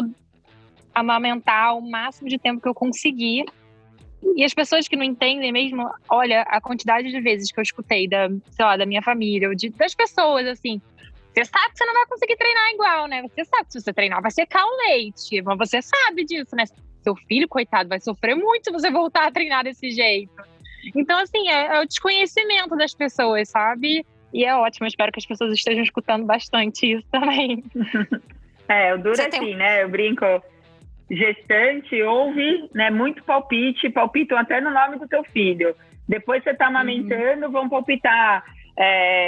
amamentar o máximo de tempo que eu conseguir, e as pessoas que não entendem mesmo, olha, a quantidade de vezes que eu escutei da minha família, das pessoas, assim, você sabe que você não vai conseguir treinar igual, né? Você sabe que se você treinar vai secar o leite, mas você sabe disso, né? Seu filho, coitado, vai sofrer muito se você voltar a treinar desse jeito. Então, assim, é o desconhecimento das pessoas, sabe? E é ótimo, eu espero que as pessoas estejam escutando bastante isso também. O duro assim, né? Eu brinco, gestante ouve, né, muito palpitam até no nome do teu filho. Depois você tá amamentando, vão palpitar.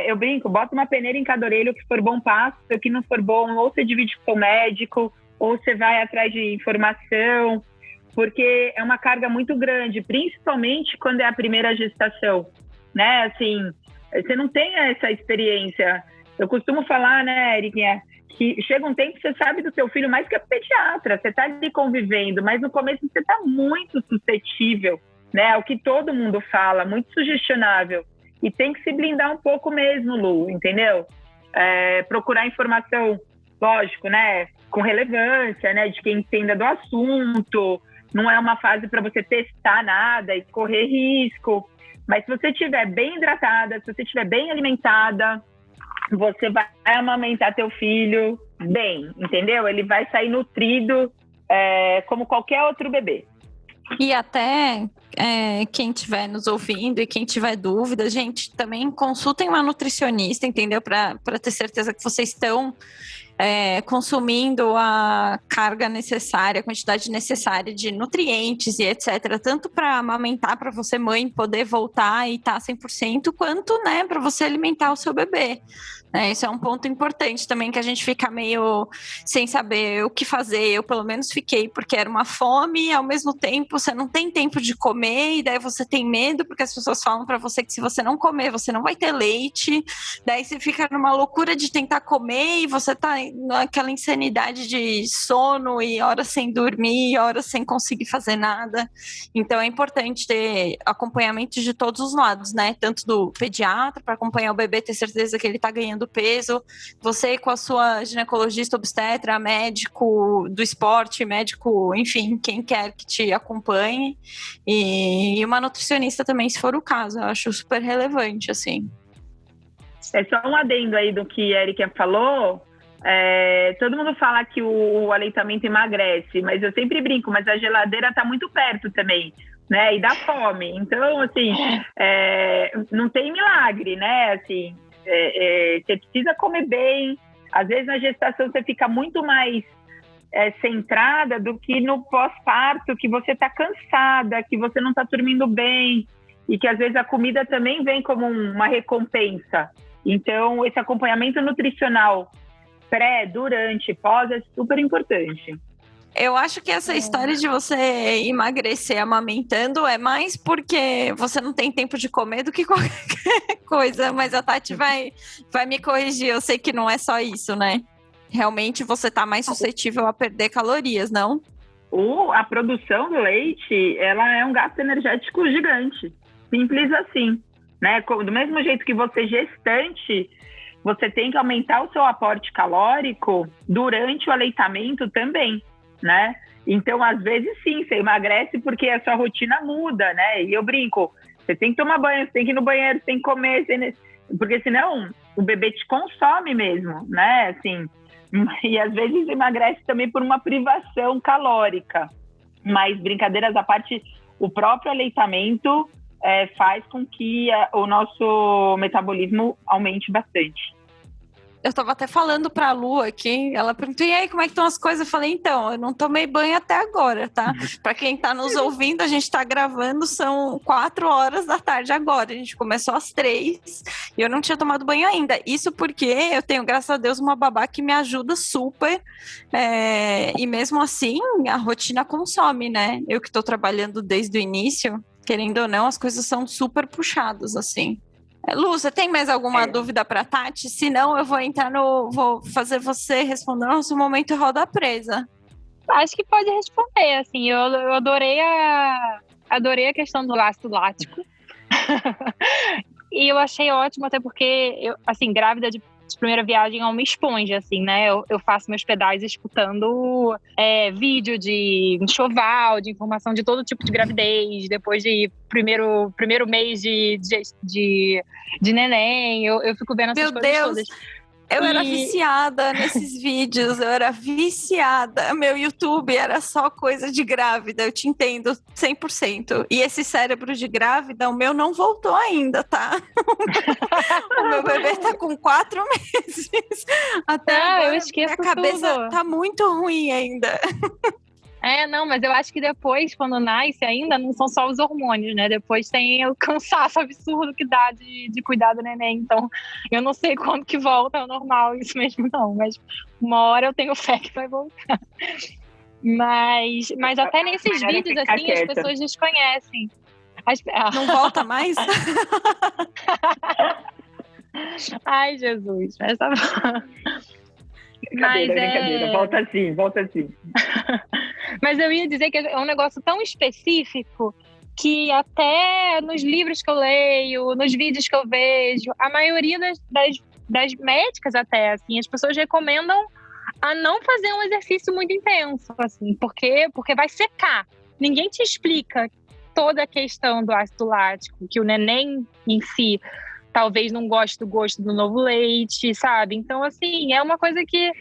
Eu brinco, bota uma peneira em cada orelha, o que for bom passa, o que não for bom, ou você divide com o médico, ou você vai atrás de informação, porque é uma carga muito grande, principalmente quando é a primeira gestação, né? Assim, você não tem essa experiência. Eu costumo falar, né, Eriquinha, que chega um tempo que você sabe do seu filho mais que a pediatra, você tá ali convivendo, mas no começo você tá muito suscetível, né, ao que todo mundo fala, muito sugestionável. E tem que se blindar um pouco mesmo, Lu, entendeu? Procurar informação, lógico, né, com relevância, né, de quem entenda do assunto. Não é uma fase para você testar nada e correr risco. Mas se você estiver bem hidratada, se você estiver bem alimentada, você vai amamentar teu filho bem, entendeu? Ele vai sair nutrido como qualquer outro bebê. E até quem estiver nos ouvindo e quem tiver dúvida, gente, também consultem uma nutricionista, entendeu? Para ter certeza que vocês estão consumindo a carga necessária, a quantidade necessária de nutrientes e etc. Tanto para amamentar, para você, mãe, poder voltar e estar 100%, quanto, né, para você alimentar o seu bebê. Isso é um ponto importante também, que a gente fica meio sem saber o que fazer. Eu, pelo menos, fiquei, porque era uma fome e, ao mesmo tempo, você não tem tempo de comer, e daí você tem medo, porque as pessoas falam para você que se você não comer, você não vai ter leite. Daí você fica numa loucura de tentar comer e você tá naquela insanidade de sono e horas sem dormir, horas sem conseguir fazer nada. Então, é importante ter acompanhamento de todos os lados, né? Tanto do pediatra, para acompanhar o bebê, ter certeza que ele tá ganhando peso, você com a sua ginecologista, obstetra, médico do esporte, médico, enfim, quem quer que te acompanhe, e uma nutricionista também, se for o caso. Eu acho super relevante, assim. É só um adendo aí do que a Erika falou. Todo mundo fala que o aleitamento emagrece, mas eu sempre brinco, mas a geladeira tá muito perto também, né? E dá fome. Então, assim, não tem milagre, né? Assim, você precisa comer bem. Às vezes na gestação você fica muito mais centrada do que no pós-parto, que você tá cansada, que você não tá dormindo bem e que às vezes a comida também vem como uma recompensa. Então, esse acompanhamento nutricional pré, durante, pós é super importante. Eu acho que essa história de você emagrecer amamentando é mais porque você não tem tempo de comer do que qualquer coisa, mas a Tati vai me corrigir, eu sei que não é só isso, né? Realmente você tá mais suscetível a perder calorias, não? A produção do leite, ela é um gasto energético gigante, simples assim, né? Do mesmo jeito que você gestante, você tem que aumentar o seu aporte calórico durante o aleitamento também, né? Então, às vezes, sim, você emagrece porque a sua rotina muda, né? E eu brinco, você tem que tomar banho, você tem que ir no banheiro, você tem que comer, porque senão o bebê te consome mesmo, né? Assim, e às vezes emagrece também por uma privação calórica. Mas, brincadeiras à parte, o próprio aleitamento faz com que o nosso metabolismo aumente bastante. Eu tava até falando pra Lu aqui, ela perguntou, e aí, como é que estão as coisas? Eu falei, então, eu não tomei banho até agora, tá? Pra quem tá nos ouvindo, a gente tá gravando, são 4 horas da tarde agora, a gente começou às 3 e eu não tinha tomado banho ainda. Isso porque eu tenho, graças a Deus, uma babá que me ajuda super, e mesmo assim, a rotina consome, né? Eu que tô trabalhando desde o início, querendo ou não, as coisas são super puxadas, assim. Lu, você tem mais alguma dúvida para Tati? Se não, eu vou fazer você responder no nosso momento roda presa. Acho que pode responder, assim, eu adorei a questão do ácido lático. E eu achei ótimo, até porque eu, assim, grávida de primeira viagem é uma esponja, assim, né? Eu faço meus pedais escutando vídeo de enxoval, de informação de todo tipo de gravidez, depois de primeiro mês de neném, eu fico vendo essas coisas todas. Eu era viciada nesses vídeos, eu era viciada. Meu YouTube era só coisa de grávida, eu te entendo 100%. E esse cérebro de grávida, o meu não voltou ainda, tá? O meu bebê tá com 4 meses. Até agora, eu esqueço minha cabeça tudo. tá muito ruim ainda. Não, mas eu acho que depois, quando nasce ainda, não são só os hormônios, né? Depois tem o cansaço absurdo que dá de cuidar do neném. Então, eu não sei quando que volta ao normal, isso mesmo não. Mas uma hora eu tenho fé que vai voltar. Mas até nesses vídeos, assim, quieta. As pessoas desconhecem. Não volta mais? Ai, Jesus. Mas tá bom. Brincadeira. Volta sim. Mas eu ia dizer que é um negócio tão específico que até nos livros que eu leio, nos vídeos que eu vejo, a maioria das médicas até, assim, as pessoas recomendam a não fazer um exercício muito intenso, assim, porque vai secar. Ninguém te explica toda a questão do ácido lático, que o neném em si talvez não goste do gosto do novo leite, sabe? Então, assim, é uma coisa que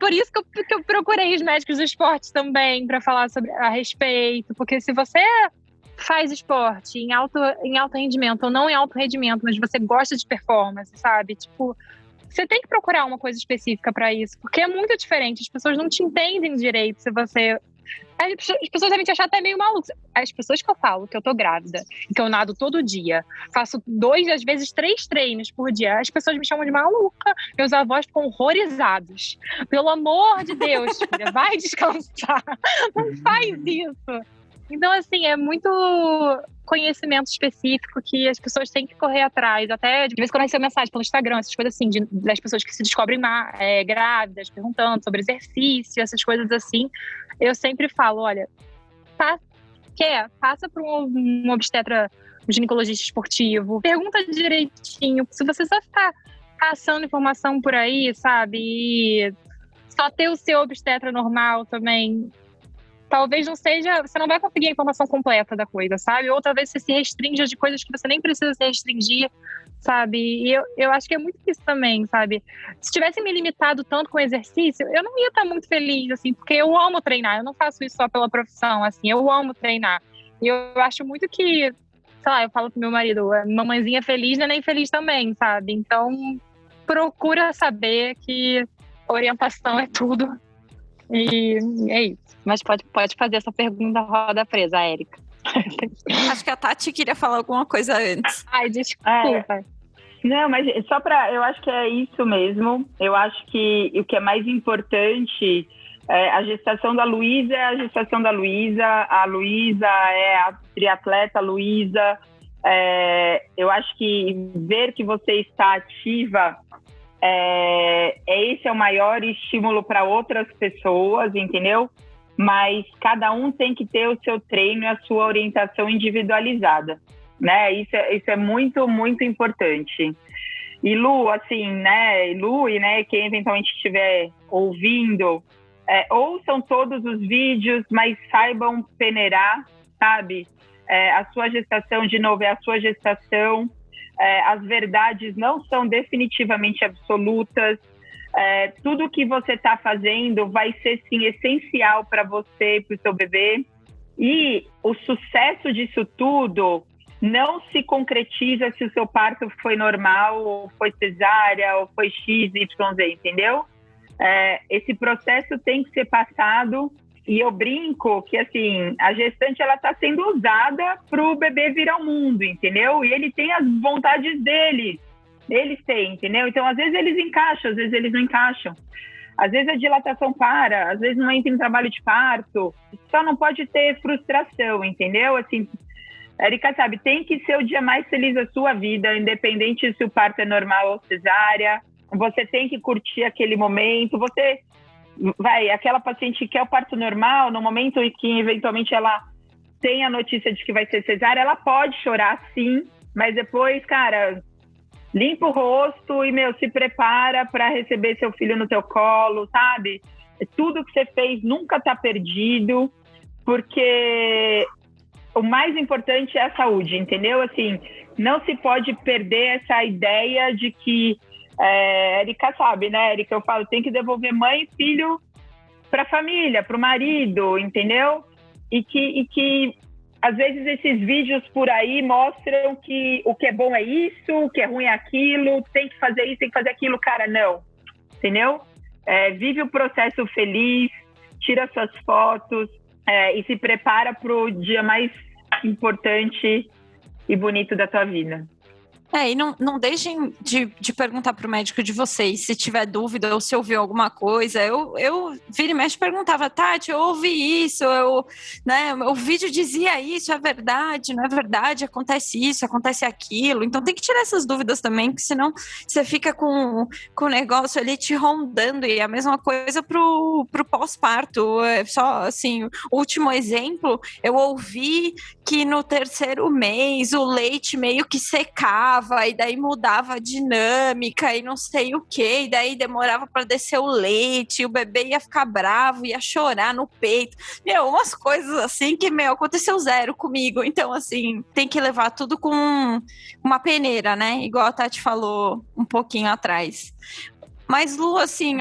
por isso que eu procurei os médicos do esporte também para falar a respeito, porque se você faz esporte em alto rendimento ou não em alto rendimento, mas você gosta de performance, sabe? Tipo, você tem que procurar uma coisa específica para isso, porque é muito diferente, as pessoas não te entendem direito se você... As pessoas devem te achar até meio maluco. As pessoas que eu falo que eu tô grávida, que eu nado todo dia, faço 2, às vezes 3 treinos por dia, as pessoas me chamam de maluca. Meus avós ficam horrorizados. Pelo amor de Deus, filha, vai descansar. Não faz isso. Então, assim, é muito conhecimento específico que as pessoas têm que correr atrás. Até, de vez em quando eu recebo mensagem pelo Instagram, essas coisas assim, das pessoas que se descobrem grávidas, perguntando sobre exercício, essas coisas assim. Eu sempre falo, olha, passa para um obstetra, um ginecologista esportivo, pergunta direitinho. Se você só ficar caçando informação por aí, sabe, e só ter o seu obstetra normal também, talvez não seja, você não vai conseguir a informação completa da coisa, sabe? Ou talvez você se restrinja de coisas que você nem precisa se restringir, sabe? E eu acho que é muito isso também, sabe? Se tivesse me limitado tanto com o exercício, eu não ia estar muito feliz, assim, porque eu amo treinar, eu não faço isso só pela profissão, assim, eu amo treinar. E eu acho muito que, sei lá, eu falo pro meu marido, mamãezinha feliz não é nem feliz também, sabe? Então, procura saber que orientação é tudo. E é isso. Mas pode fazer essa pergunta roda presa, Érica. Acho que a Tati queria falar alguma coisa antes. Ai, desculpa. Não, mas eu acho que é isso mesmo. Eu acho que o que é mais importante é a gestação da Luísa é a gestação da Luísa. A Luísa é a triatleta Luísa. Eu acho que ver que você está ativa esse é o maior estímulo para outras pessoas, entendeu? Mas cada um tem que ter o seu treino e a sua orientação individualizada, né? Isso é muito, muito importante. E Lu, assim, né? Lu e né, quem eventualmente estiver ouvindo, ouçam todos os vídeos, mas saibam peneirar, sabe? A sua gestação, de novo, é a sua gestação. As verdades não são definitivamente absolutas. Tudo que você está fazendo vai ser, sim, essencial para você e para o seu bebê. E o sucesso disso tudo não se concretiza se o seu parto foi normal, ou foi cesárea, ou foi X, Y, Z, entendeu? Esse processo tem que ser passado. E eu brinco que, assim, a gestante, ela está sendo usada para o bebê vir ao mundo, entendeu? E ele tem as vontades dele. Eles têm, entendeu? Então, às vezes eles encaixam, às vezes eles não encaixam. Às vezes a dilatação para, às vezes não entra em trabalho de parto. Só não pode ter frustração, entendeu? Assim, Érica, sabe, tem que ser o dia mais feliz da sua vida, independente se o parto é normal ou cesárea. Você tem que curtir aquele momento. Aquela paciente que quer o parto normal, no momento em que eventualmente ela tem a notícia de que vai ser cesárea, ela pode chorar sim, mas depois, cara, limpa o rosto e, se prepara para receber seu filho no teu colo, sabe? Tudo que você fez nunca tá perdido, porque o mais importante é a saúde, entendeu? Assim, não se pode perder essa ideia de que Érica sabe, né, Érica? Eu falo, tem que devolver mãe e filho para a família, para o marido, entendeu? E que às vezes esses vídeos por aí mostram que o que é bom é isso, o que é ruim é aquilo, tem que fazer isso, tem que fazer aquilo. Cara, não, entendeu? Vive o processo feliz, tira suas fotos e se prepara para o dia mais importante e bonito da tua vida. E não deixem de perguntar para o médico de vocês se tiver dúvida ou se ouviu alguma coisa. Eu vira e mexe perguntava, Tati, eu ouvi isso, o vídeo dizia isso, é verdade, não é verdade, acontece isso, acontece aquilo. Então tem que tirar essas dúvidas também, porque senão você fica com o negócio ali te rondando. E a mesma coisa pro pós-parto. Só assim, último exemplo, eu ouvi que no 3º mês o leite meio que secava, e daí mudava a dinâmica e não sei o que, e daí demorava para descer o leite, e o bebê ia ficar bravo, ia chorar no peito, umas coisas assim que, aconteceu zero comigo. Então, assim, tem que levar tudo com uma peneira, né, igual a Tati falou um pouquinho atrás. Mas, Lu, assim,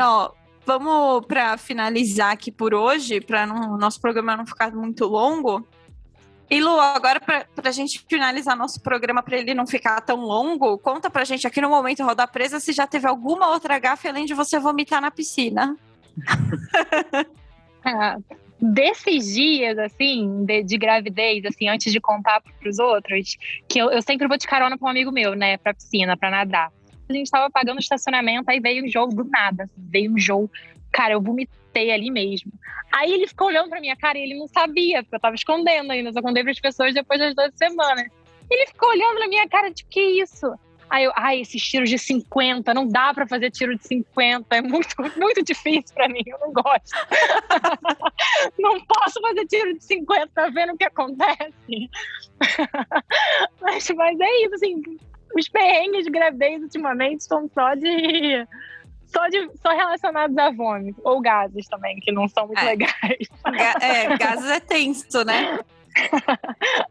vamos para finalizar aqui por hoje, para nosso programa não ficar muito longo. E Lu, agora para a gente finalizar nosso programa, para ele não ficar tão longo, conta pra gente aqui no Momento Roda Presa se já teve alguma outra gafe além de você vomitar na piscina. Desses dias, assim, de gravidez, assim, antes de contar pros outros, que eu sempre vou de carona com um amigo meu, né, pra piscina, pra nadar. A gente tava pagando estacionamento, aí veio um jogo do nada, cara, eu vomitei ali mesmo. Aí ele ficou olhando pra minha cara e ele não sabia, porque eu tava escondendo ainda, só contei pras pessoas depois das 2 semanas. Ele ficou olhando na minha cara, tipo, que isso? Aí eu, esses tiros de 50, não dá pra fazer tiro de 50, é muito, muito difícil pra mim, eu não gosto. Não posso fazer tiro de 50, tá vendo o que acontece? Mas é isso, assim, os perrengues de gravidez ultimamente são só relacionados a vômito, ou gases também, que não são muito legais. Gases é tenso, né?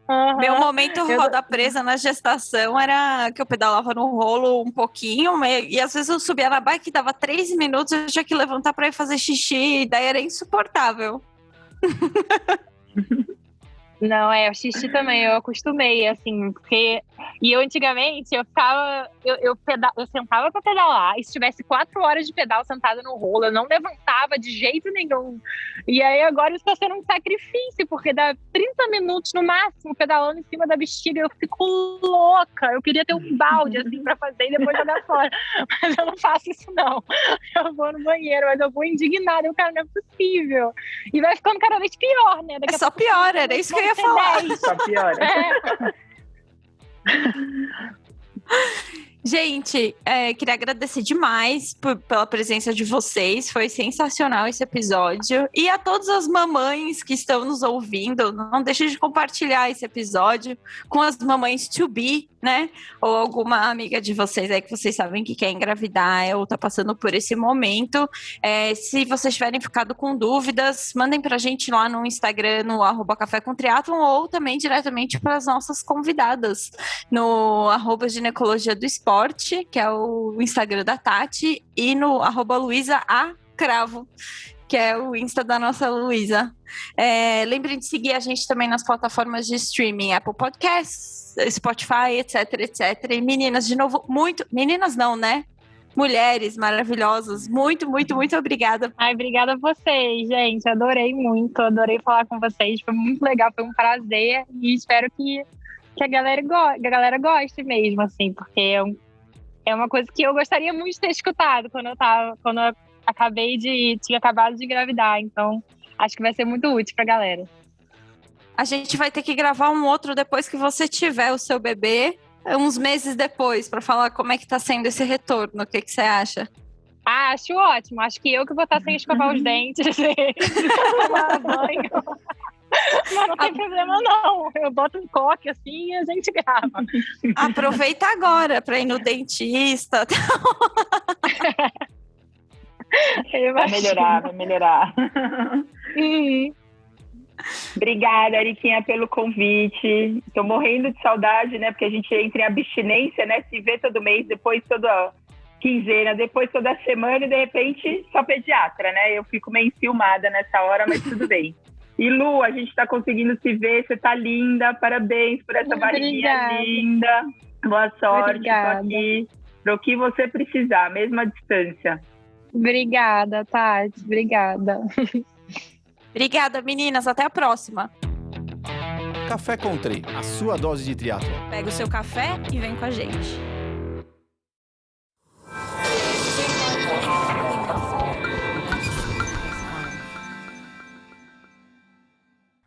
Uhum. Meu momento roda presa na gestação era que eu pedalava no rolo um pouquinho, e às vezes eu subia na bike, dava 3 minutos, eu tinha que levantar para ir fazer xixi, e daí era insuportável. Não, o xixi também, eu acostumei, assim, porque... E eu, antigamente, eu sentava pra pedalar, e se tivesse 4 horas de pedal sentada no rolo, eu não levantava de jeito nenhum. E aí, agora isso tá sendo um sacrifício, porque dá 30 minutos no máximo pedalando em cima da bexiga, eu fico louca. Eu queria ter um balde, assim, pra fazer e depois jogar fora. Mas eu não faço isso, não. Eu vou no banheiro, mas eu vou indignada. Eu, cara, não é possível. E vai ficando cada vez pior, né? É só pior, era isso que eu ia falar. Só piora. Gente, queria agradecer demais pela presença de vocês, foi sensacional esse episódio. E a todas as mamães que estão nos ouvindo, não deixem de compartilhar esse episódio com as mamães to be, né? Ou alguma amiga de vocês aí que vocês sabem que quer engravidar ou tá passando por esse momento. Se vocês tiverem ficado com dúvidas, mandem pra gente lá no Instagram, no @cafécomtriatlon, ou também diretamente para as nossas convidadas, no @ginecologia do esporte, que é o Instagram da Tati, e no @LuisaACravo, que é o Insta da nossa Luísa. Lembrem de seguir a gente também nas plataformas de streaming, Apple Podcasts, Spotify, etc, etc. E meninas, de novo, meninas não, né? Mulheres maravilhosas, muito, muito, muito obrigada. Ai, obrigada a vocês, gente. Adorei muito, adorei falar com vocês. Foi muito legal, foi um prazer. E espero que a galera goste mesmo, assim, porque é uma coisa que eu gostaria muito de ter escutado quando eu tinha acabado de engravidar. Então, acho que vai ser muito útil pra galera. A gente vai ter que gravar um outro depois que você tiver o seu bebê, uns meses depois, para falar como é que tá sendo esse retorno. O que você acha? Acho ótimo. Acho que eu que vou estar sem escovar os dentes, sem tomar banho. Mas não tem problema, não. Eu boto um coque assim e a gente grava. Aproveita agora para ir no dentista. Vai melhorar. Obrigada, Eriquinha, pelo convite. Estou morrendo de saudade, né? Porque a gente entra em abstinência, né? Se vê todo mês, depois toda quinzena, depois toda semana e de repente só pediatra, né? Eu fico meio enciumada nessa hora, mas tudo bem. E Lu, a gente tá conseguindo se ver, você tá linda, parabéns por essa barriguinha linda. Boa sorte, tô aqui pro que você precisar, mesmo à distância. Obrigada, Tati, obrigada. Obrigada, meninas, até a próxima. Café com Tri, a sua dose de triatlon. Pega o seu café e vem com a gente.